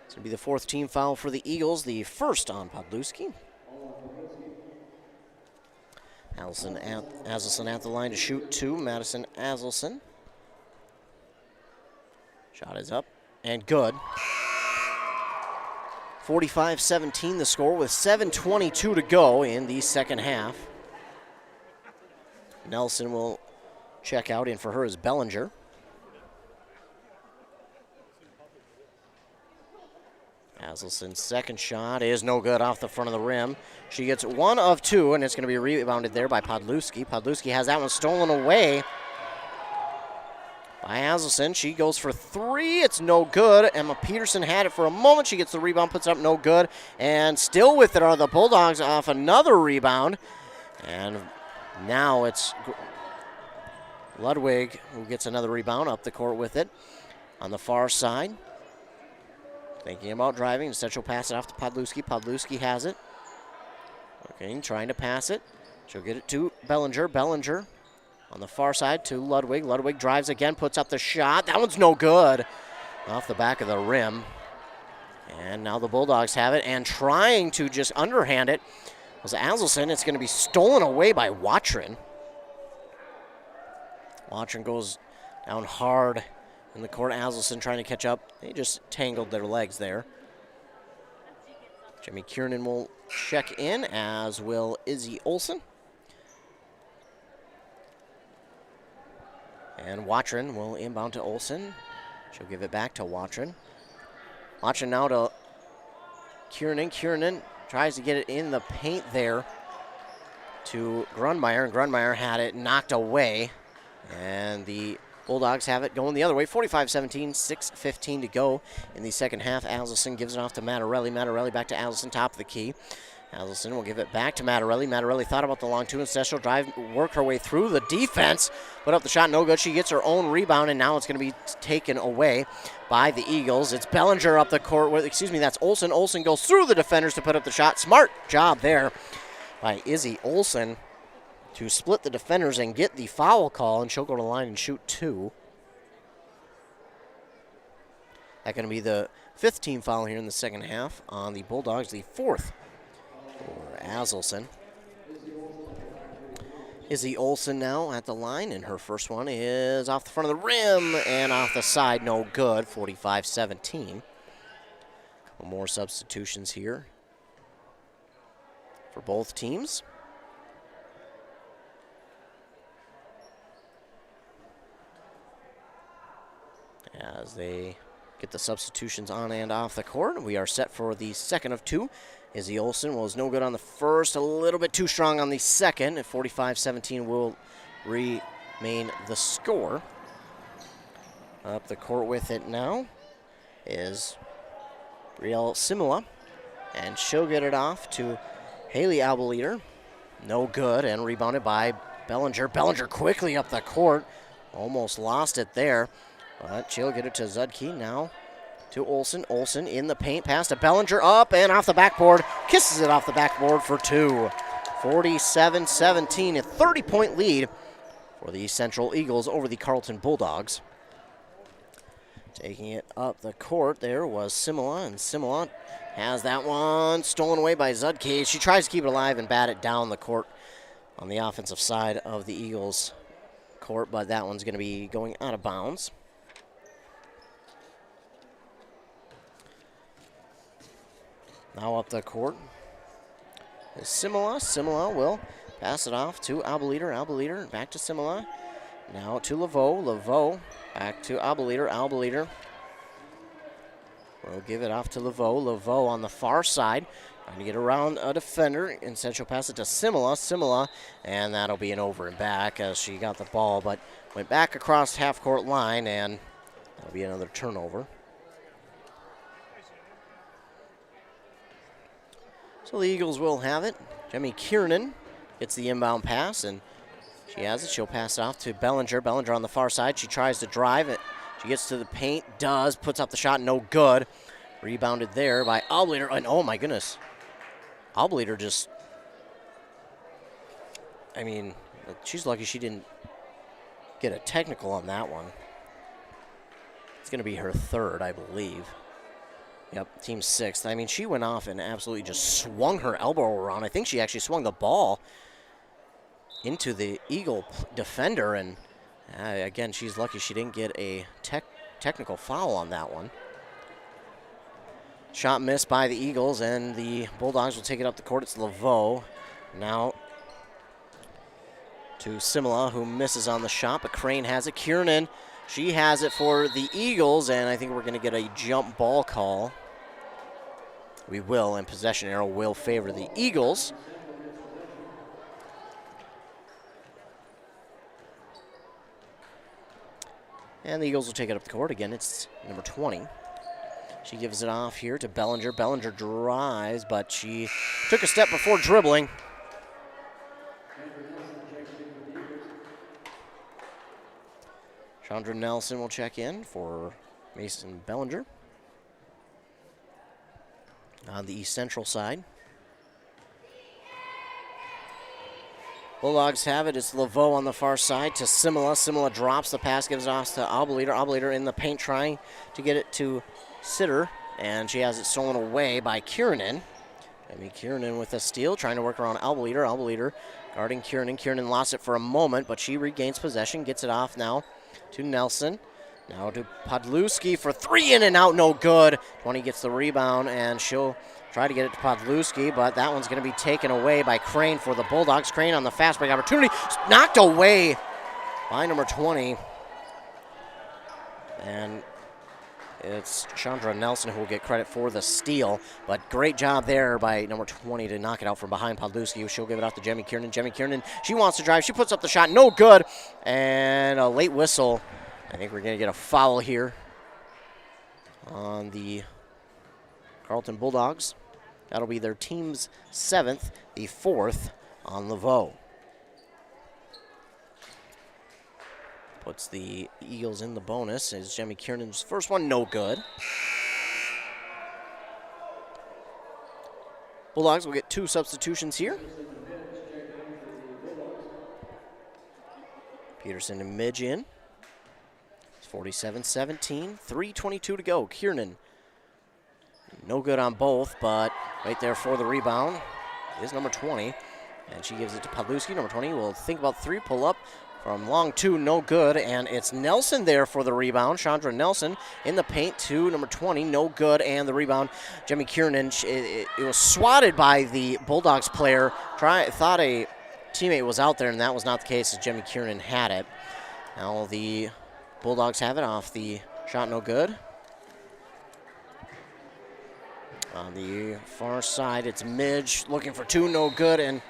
It's going to be the 4th team foul for the Eagles, the first on Podluski. Aselson at the line to shoot 2. Madison Aselson. Shot is up and good. 45-17 the score with 7:22 to go in the second half. Nelson will check out. In for her is Bellinger. Aselson's second shot is no good off the front of the rim. She gets 1 of 2, and it's going to be rebounded there by Podluski. Podluski has that one stolen away by Aselson. She goes for 3. It's no good. Emma Peterson had it for a moment. She gets the rebound, puts it up, no good. And still with it are the Bulldogs off another rebound. And now it's Ludwig who gets another rebound up the court with it on the far side. Thinking about driving. Instead, she'll pass it off to Podluski. Podluski has it. Okay, trying to pass it. She'll get it to Bellinger. Bellinger on the far side to Ludwig. Ludwig drives again, puts up the shot. That one's no good. Off the back of the rim. And now the Bulldogs have it. And trying to just underhand it was Aselson. It's going to be stolen away by Watron. Watron goes down hard in the court. Aselson trying to catch up. They just tangled their legs there. Jimmy Kiernan will check in, as will Izzy Olsen. And Watron will inbound to Olsen. She'll give it back to Watron. Watron now to Kiernan. Kiernan tries to get it in the paint there to Grunmeyer. And Grunmeyer had it knocked away. And the Bulldogs have it going the other way. 45-17, 6:15 to go in the second half. Aselson gives it off to Mattarelli. Mattarelli back to Aselson, top of the key. Aselson will give it back to Mattarelli. Mattarelli thought about the long 2. Instead, she'll drive, work her way through the defense. Put up the shot, no good. She gets her own rebound, and now it's going to be taken away by the Eagles. It's Bellinger up the court. That's Olsen. Olsen goes through the defenders to put up the shot. Smart job there by Izzy Olsen to split the defenders and get the foul call, and she'll go to the line and shoot 2. That's going to be the 5th team foul here in the second half on the Bulldogs, the 4th for Aselson. Izzy Olsen now at the line, and her first one is off the front of the rim and off the side, no good, 45-17. Couple more substitutions here for both teams. As they get the substitutions on and off the court, we are set for the second of 2. Izzy Olsen was no good on the first, a little bit too strong on the second. At 45-17 will remain the score. Up the court with it now is Brielle Simula, and she'll get it off to Haley Abeliter. No good, and rebounded by Bellinger. Bellinger quickly up the court, almost lost it there. But she'll get it to Zudke now to Olsen. Olsen in the paint, pass to Bellinger, up and off the backboard. Kisses it off the backboard for 2. 47-17, a 30-point lead for the Central Eagles over the Carlton Bulldogs. Taking it up the court there was Simula, and Simula has that one stolen away by Zudke. She tries to keep it alive and bat it down the court on the offensive side of the Eagles court, but that one's going to be going out of bounds. Now up the court is Simula. Simula will pass it off to Abeliter. Abeliter back to Simula. Now to Laveau. Laveau back to Abeliter. Abeliter will give it off to Laveau. Laveau on the far side, trying to get around a defender. Instead, she'll pass it to Simila. Simila, and that'll be an over and back as she got the ball, but went back across half-court line, and that'll be another turnover. So the Eagles will have it. Jemmy Kiernan gets the inbound pass, and she has it. She'll pass it off to Bellinger. Bellinger on the far side. She tries to drive it. She gets to the paint, puts up the shot, no good. Rebounded there by Albleiter, and oh my goodness. Albleiter just, I mean, she's lucky she didn't get a technical on that one. It's going to be her third, I believe. Yep, team sixth. I mean, she went off and absolutely just swung her elbow around. I think she actually swung the ball into the Eagle defender, and again, she's lucky she didn't get a technical foul on that one. Shot missed by the Eagles, and the Bulldogs will take it up the court. It's Laveau. Now to Simila, who misses on the shot, but Crane has it. Kiernan, she has it for the Eagles, and I think we're going to get a jump ball call. We will, and possession arrow will favor the Eagles. And the Eagles will take it up the court again. It's number 20. She gives it off here to Bellinger. Bellinger drives, but she took a step before dribbling. Chandra Nelson will check in for Mason Bellinger on the East Central side. Bulldogs have it. It's Laveau on the far side to Simila. Simila drops the pass, gives it off to Albleiter. Albleiter in the paint trying to get it to Sitter, and she has it stolen away by Kiernan. I mean, Kiernan with a steal, trying to work around Albleiter. Albleiter guarding Kiernan. Kiernan lost it for a moment, but she regains possession, gets it off now to Nelson. Now to Podluski for three, in and out, no good. 20 gets the rebound, and she'll try to get it to Podluski, but that one's going to be taken away by Crane for the Bulldogs. Crane on the fast break opportunity, knocked away by number 20. And it's Chandra Nelson who will get credit for the steal, but great job there by number 20 to knock it out from behind Podluski. She'll give it off to Jemmy Kiernan. Jemmy Kiernan, she wants to drive. She puts up the shot, no good, and a late whistle. I think we're going to get a foul here on the Carlton Bulldogs. That'll be their team's 7th, the 4th on Laveau. Puts the Eagles in the bonus as Jemmy Kiernan's first one, no good. Bulldogs will get 2 substitutions here. Peterson and Midge in. It's 47-17, 3:22 to go. Kiernan, no good on both, but right there for the rebound is number 20. And she gives it to Podluski. Number 20 will think about 3, pull up from long 2, no good. And it's Nelson there for the rebound. Chandra Nelson in the paint to number 20, no good. And the rebound, Jemmy Kiernan, it was swatted by the Bulldogs player. Thought a teammate was out there, and that was not the case as Jemmy Kiernan had it. Now the Bulldogs have it off the shot, no good. On the far side, it's Midge looking for 2, no good, and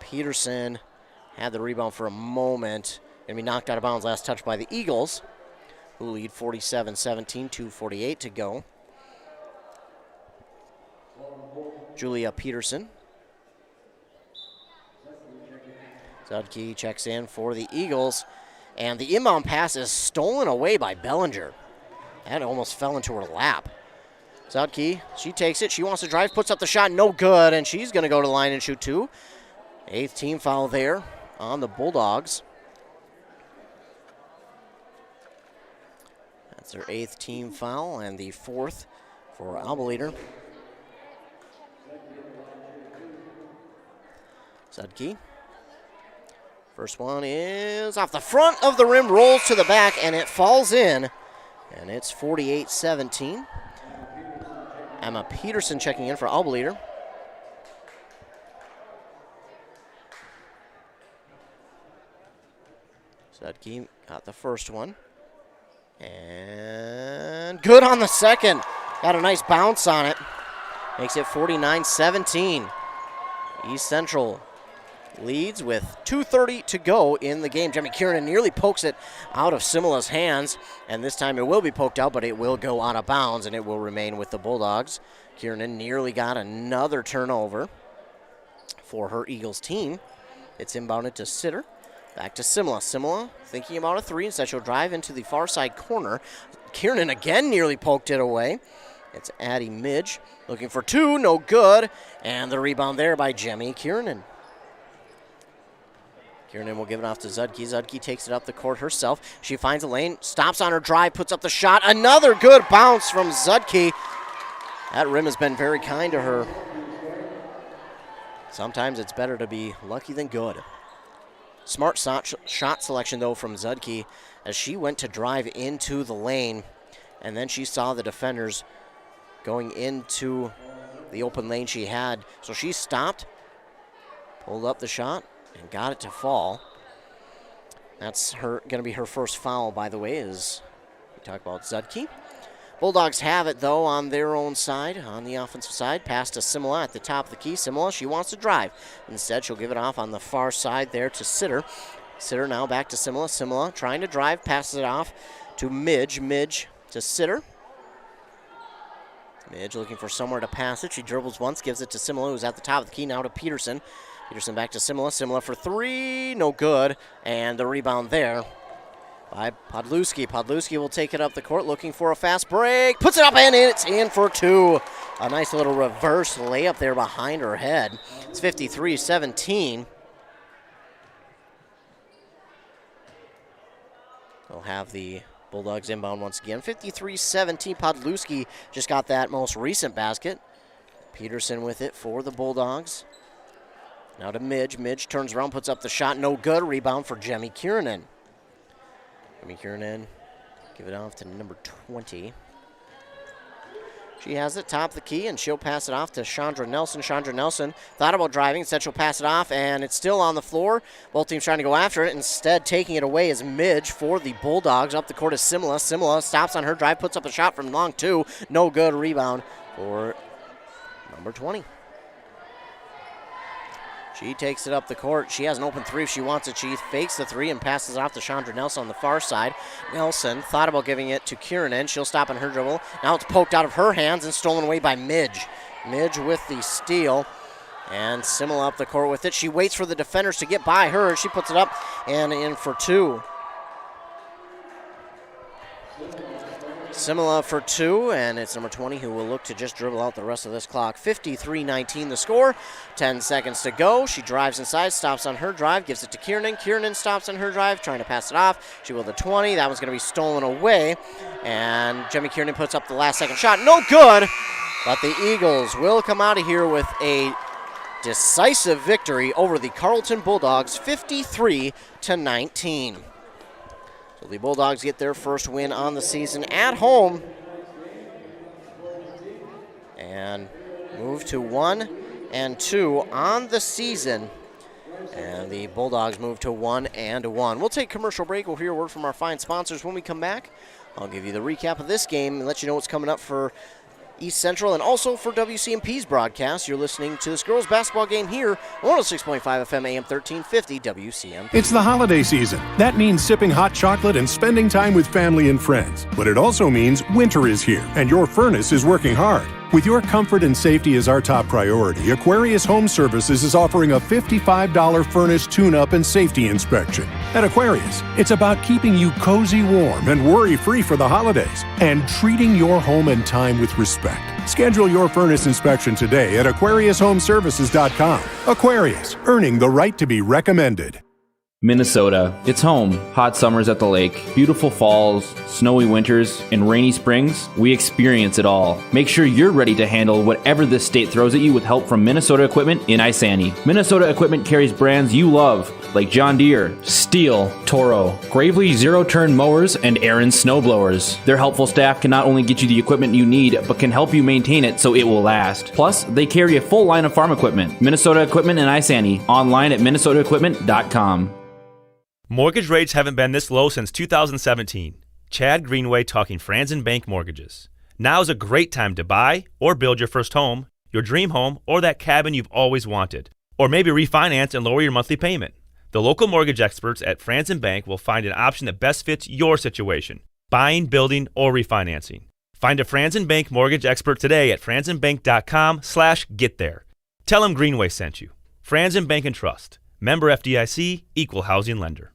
Peterson had the rebound for a moment. Going to be knocked out of bounds, last touch by the Eagles, who lead 47-17, 2:48 to go. Julia Peterson. Zudke checks in for the Eagles, and the inbound pass is stolen away by Bellinger. That almost fell into her lap. Zudke, she takes it. She wants to drive, puts up the shot, no good, and she's going to go to the line and shoot 2. 8th team foul there on the Bulldogs. That's their 8th team foul and the 4th for Albleiter. Zudke. First one is off the front of the rim, rolls to the back, and it falls in. And it's 48-17. Emma Peterson checking in for Albleiter. Zudke got the first one. And good on the second. Got a nice bounce on it. Makes it 49-17. East Central leads with 2:30 to go in the game. Jemmy Kiernan nearly pokes it out of Simula's hands, and this time it will be poked out, but it will go out of bounds, and it will remain with the Bulldogs. Kiernan nearly got another turnover for her Eagles team. It's inbounded to Sitter. Back to Simula. Simula thinking about a three. Instead, she'll drive into the far side corner. Kiernan again nearly poked it away. It's Addie Midge looking for two. No good. And the rebound there by Jemmy Kiernan. Kiernan will give it off to Zudke. Zudke takes it up the court herself. She finds a lane, stops on her drive, puts up the shot. Another good bounce from Zudke. That rim has been very kind to her. Sometimes it's better to be lucky than good. Smart shot selection, though, from Zudke as she went to drive into the lane, and then she saw the defenders going into the open lane she had. So she stopped, pulled up the shot, and got it to fall. That's going to be her first foul, by the way, as we talk about Zudke. Bulldogs have it, though, on their own side, on the offensive side. Pass to Simula at the top of the key. Simula, she wants to drive. Instead, she'll give it off on the far side there to Sitter. Sitter now back to Simula. Simula trying to drive, passes it off to Midge. Midge to Sitter. Midge looking for somewhere to pass it. She dribbles once, gives it to Simula, who's at the top of the key, now to Peterson. Peterson back to Simula. Simula for three, no good. And the rebound there by Podluski. Podluski will take it up the court, looking for a fast break. Puts it up, and it's in for two. A nice little reverse layup there behind her head. It's 53-17. We'll have the Bulldogs inbound once again. 53-17. Podluski just got that most recent basket. Peterson with it for the Bulldogs. Now to Midge. Midge turns around, puts up the shot. No good. Rebound for Jemmy Kiernan. Jemmy Kiernan, give it off to number 20. She has it, top of the key, and she'll pass it off to Chandra Nelson. Chandra Nelson thought about driving, instead she'll pass it off, and it's still on the floor. Both teams trying to go after it. Instead, taking it away is Midge for the Bulldogs. Up the court is Simula. Simula stops on her drive, puts up a shot from long two. No good. Rebound for number 20. She takes it up the court. She has an open three if she wants it. She fakes the three and passes it off to Chandra Nelson on the far side. Nelson thought about giving it to Kiernan. She'll stop on her dribble. Now it's poked out of her hands and stolen away by Midge. Midge with the steal. And Simula up the court with it. She waits for the defenders to get by her. She puts it up and in for two. Simula for two, and it's number 20 who will look to just dribble out the rest of this clock. 53-19 the score, 10 seconds to go. She drives inside, stops on her drive, gives it to Kiernan. Kiernan stops on her drive, trying to pass it off. She will the 20. That one's going to be stolen away, and Jemmy Kiernan puts up the last second shot. No good, but the Eagles will come out of here with a decisive victory over the Carlton Bulldogs, 53-19. So the Bulldogs get their first win on the season at home and move to 1-2 on the season. And the Bulldogs move to 1-1. We'll take a commercial break. We'll hear a word from our fine sponsors. When we come back, I'll give you the recap of this game and let you know what's coming up for East Central and also for WCMP's broadcast. You're listening to this girls basketball game here, 106.5 FM AM 1350 WCMP. It's the holiday season. That means sipping hot chocolate and spending time with family and friends. But it also means winter is here and your furnace is working hard. With your comfort and safety as our top priority, Aquarius Home Services is offering a $55 furnace tune-up and safety inspection. At Aquarius, it's about keeping you cozy warm and worry-free for the holidays and treating your home and time with respect. Schedule your furnace inspection today at AquariusHomeservices.com. Aquarius, earning the right to be recommended. Minnesota. It's home. Hot summers at the lake, beautiful falls, snowy winters, and rainy springs. We experience it all. Make sure you're ready to handle whatever this state throws at you with help from Minnesota Equipment in Isani. Minnesota Equipment carries brands you love, like John Deere, Steel, Toro, Gravely zero-turn mowers, and Aaron snowblowers. Their helpful staff can not only get you the equipment you need, but can help you maintain it so it will last. Plus, they carry a full line of farm equipment. Minnesota Equipment in Isani. Online at minnesotaequipment.com. Mortgage rates haven't been this low since 2017. Chad Greenway talking Franzen Bank Mortgages. Now's a great time to buy or build your first home, your dream home, or that cabin you've always wanted. Or maybe refinance and lower your monthly payment. The local mortgage experts at Franzen Bank will find an option that best fits your situation, buying, building, or refinancing. Find a Franzen Bank mortgage expert today at franzenbank.com/get there. Tell them Greenway sent you. Franzen Bank and Trust. Member FDIC, equal housing lender.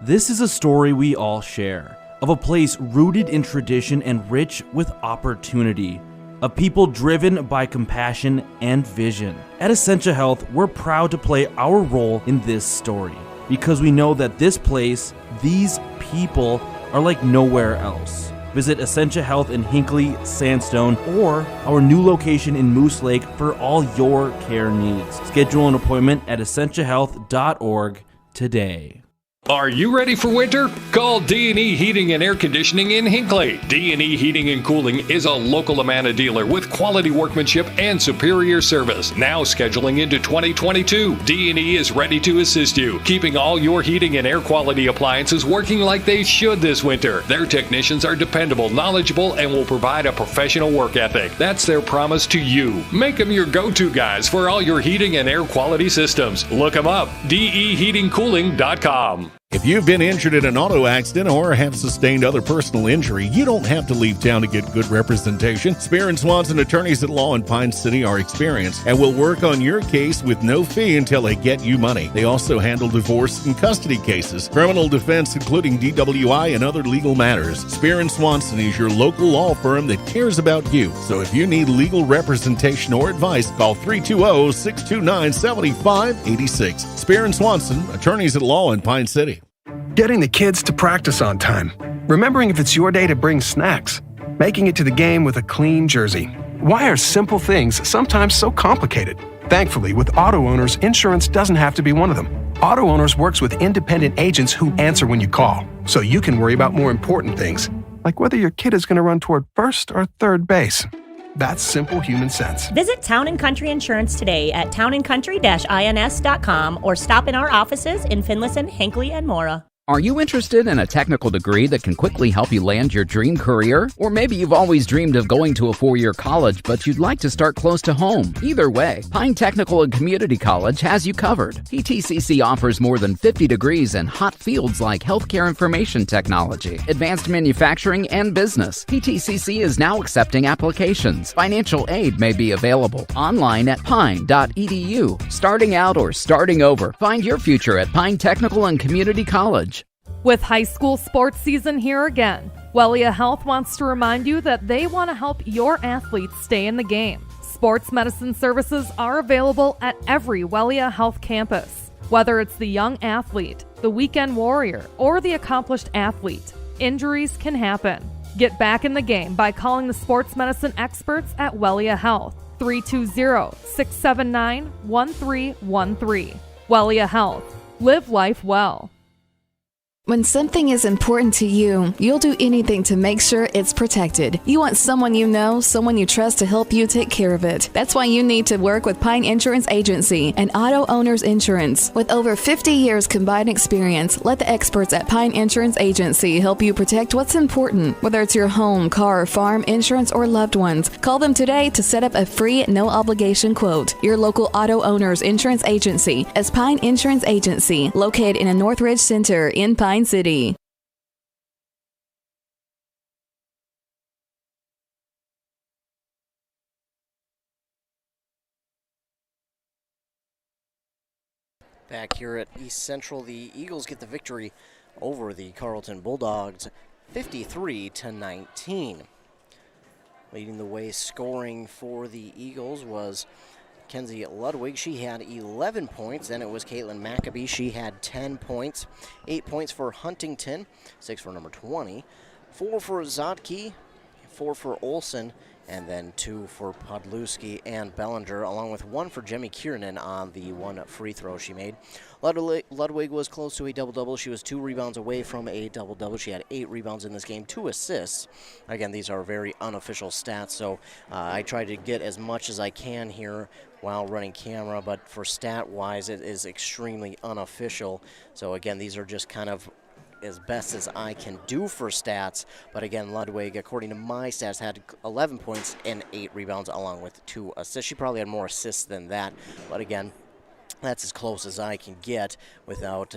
This is a story we all share, of a place rooted in tradition and rich with opportunity, of people driven by compassion and vision. At Essentia Health, we're proud to play our role in this story because we know that this place, these people, are like nowhere else. Visit Essentia Health in Hinckley, Sandstone, or our new location in Moose Lake for all your care needs. Schedule an appointment at essentiahealth.org today. Are you ready for winter? Call D&E Heating and Air Conditioning in Hinckley. D&E Heating and Cooling is a local Amana dealer with quality workmanship and superior service. Now scheduling into 2022, D&E is ready to assist you, keeping all your heating and air quality appliances working like they should this winter. Their technicians are dependable, knowledgeable, and will provide a professional work ethic. That's their promise to you. Make them your go-to guys for all your heating and air quality systems. Look them up, deheatingcooling.com. If you've been injured in an auto accident or have sustained other personal injury, you don't have to leave town to get good representation. Spear and Swanson attorneys at law in Pine City are experienced and will work on your case with no fee until they get you money. They also handle divorce and custody cases, criminal defense, including DWI and other legal matters. Spear and Swanson is your local law firm that cares about you. So if you need legal representation or advice, call 320-629-7586. Spear and Swanson, attorneys at law in Pine City. Getting the kids to practice on time. Remembering if it's your day to bring snacks. Making it to the game with a clean jersey. Why are simple things sometimes so complicated? Thankfully, with auto owners, insurance doesn't have to be one of them. Auto Owners works with independent agents who answer when you call, so you can worry about more important things, like whether your kid is going to run toward first or third base. That's simple human sense. Visit Town & Country Insurance today at townandcountry-ins.com or stop in our offices in Finlayson, Hinckley, and Mora. Are you interested in a technical degree that can quickly help you land your dream career? Or maybe you've always dreamed of going to a four-year college, but you'd like to start close to home. Either way, Pine Technical and Community College has you covered. PTCC offers more than 50 degrees in hot fields like healthcare information technology, advanced manufacturing, and business. PTCC is now accepting applications. Financial aid may be available online at pine.edu. Starting out or starting over, find your future at Pine Technical and Community College. With high school sports season here again, Wellia Health wants to remind you that they want to help your athletes stay in the game. Sports medicine services are available at every Wellia Health campus. Whether it's the young athlete, the weekend warrior, or the accomplished athlete, injuries can happen. Get back in the game by calling the sports medicine experts at Wellia Health, 320-679-1313. Wellia Health. Live life well. When something is important to you, you'll do anything to make sure it's protected. You want someone you know, someone you trust to help you take care of it. That's why you need to work with Pine Insurance Agency and Auto Owners Insurance. With over 50 years combined experience, let the experts at Pine Insurance Agency help you protect what's important, whether it's your home, car, farm, insurance, or loved ones. Call them today to set up a free, no-obligation quote. Your local Auto Owners Insurance Agency is Pine Insurance Agency, located in a Northridge Center in Pine City. Back here at East Central, the Eagles get the victory over the Carlton Bulldogs, 53-19. Leading the way scoring for the Eagles was Kenzie Ludwig. She had 11 points. Then it was Caitlin Maccabee. She had 10 points. 8 points for Huntington, 6 for number 20, 4 for Zotke, 4 for Olsen, and then 2 for Podluski and Bellinger, along with 1 for Jemmy Kiernan on the 1 free throw she made. Ludwig was close to a double-double. She was 2 rebounds away from a double-double. She had 8 rebounds in this game, 2 assists. Again, these are very unofficial stats, so I try to get as much as I can here while running camera, but for stat-wise, it is extremely unofficial. So again, these are just kind of as best as I can do for stats. But again, Ludwig, according to my stats, had 11 points and 8 rebounds along with 2 assists. She probably had more assists than that. But again, that's as close as I can get without,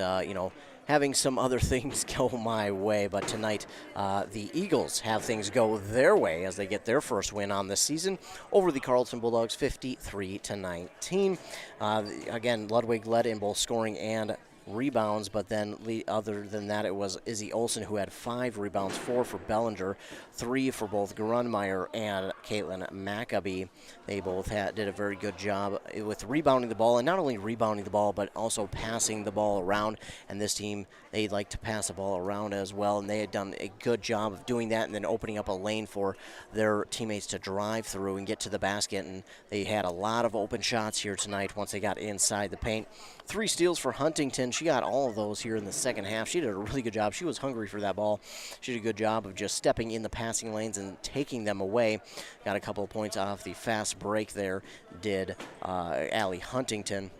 having some other things go my way. But tonight, the Eagles have things go their way as they get their first win on the season over the Carlton Bulldogs, 53-19. Again, Ludwig led in both scoring and rebounds, but then other than that, it was Izzy Olsen who had 5 rebounds, 4 for Bellinger, 3 for both Grunmeyer and Caitlin Maccabee. They both did a very good job with rebounding the ball, and not only rebounding the ball, but also passing the ball around. And this team, they like to pass the ball around as well, and they had done a good job of doing that and then opening up a lane for their teammates to drive through and get to the basket. And they had a lot of open shots here tonight once they got inside the paint. 3 steals for Huntington. She got all of those here in the second half. She did a really good job. She was hungry for that ball. She did a good job of just stepping in the passing lanes and taking them away. Got a couple of points off the fast break there, did Allie Huntington.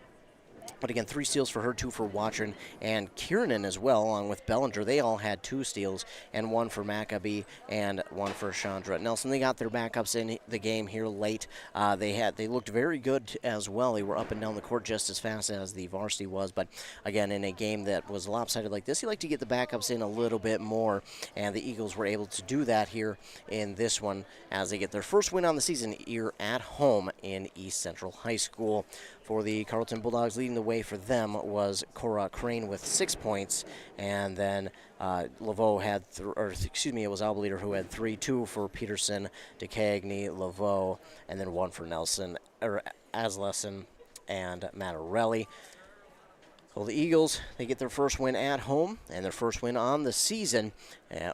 But again, 3 steals for her, 2 for Watron and Kiernan as well, along with Bellinger. They all had 2 steals, and 1 for Maccabee and 1 for Chandra Nelson. They got their backups in the game here late. They looked very good as well. They were up and down the court just as fast as the varsity was. But again, in a game that was lopsided like this, you like to get the backups in a little bit more, and the Eagles were able to do that here in this one as they get their first win on the season here at home in East Central High School. For the Carlton Bulldogs, leading the way for them was Cora Crane with 6 points, and then Laveau had, it was Albleader who had 3, 2 for Peterson, DeCagney, Laveau, and then 1 for Nelson, Aslesson, and Mattarelli. So the Eagles, they get their first win at home and their first win on the season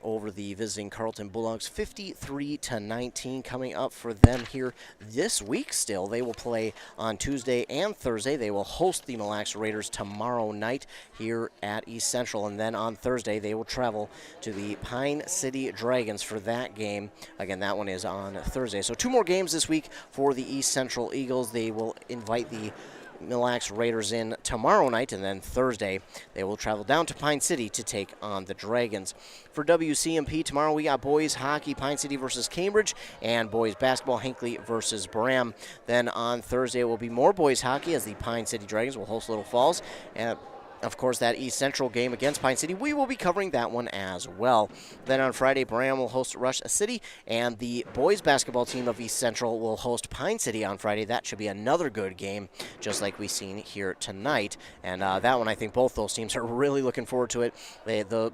over the visiting Carlton Bulldogs, 53-19 coming up for them here this week still. They will play on Tuesday and Thursday. They will host the Mille Lacs Raiders tomorrow night here at East Central, and then on Thursday they will travel to the Pine City Dragons for that game. Again, that one is on Thursday. So 2 more games this week for the East Central Eagles. They will invite the Mille Lacs Raiders in tomorrow night, and then Thursday they will travel down to Pine City to take on the Dragons. For WCMP tomorrow, we got boys hockey, Pine City versus Cambridge, and boys basketball, Hinckley versus Bram. Then on Thursday will be more boys hockey as the Pine City Dragons will host Little Falls, and of course, that East Central game against Pine City, we will be covering that one as well. Then on Friday, Bram will host Rush City, and the boys basketball team of East Central will host Pine City on Friday. That should be another good game, just like we've seen here tonight. And that one, I think both those teams are really looking forward to it.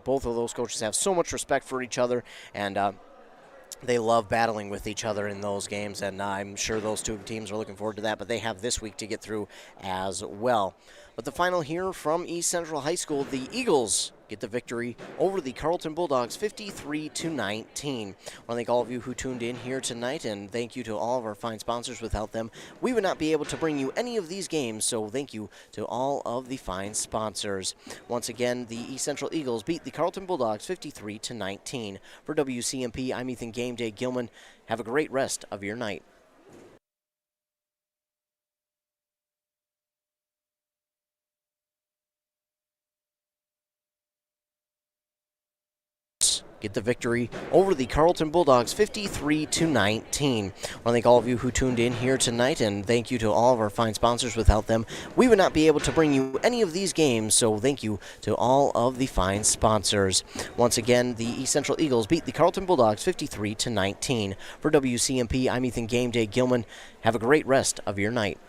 Both of those coaches have so much respect for each other, and they love battling with each other in those games, and I'm sure those 2 teams are looking forward to that, but they have this week to get through as well. But the final here from East Central High School, the Eagles get the victory over the Carlton Bulldogs, 53-19. I want to thank all of you who tuned in here tonight, and thank you to all of our fine sponsors. Without them, we would not be able to bring you any of these games, so thank you to all of the fine sponsors. Once again, the East Central Eagles beat the Carlton Bulldogs 53-19. For WCMP, I'm Ethan Game Day Gilman. Have a great rest of your night. Get the victory over the Carlton Bulldogs, 53-19. I want to thank all of you who tuned in here tonight, and thank you to all of our fine sponsors. Without them, we would not be able to bring you any of these games, so thank you to all of the fine sponsors. Once again, the East Central Eagles beat the Carlton Bulldogs 53-19. For WCMP, I'm Ethan Game Day Gilman. Have a great rest of your night.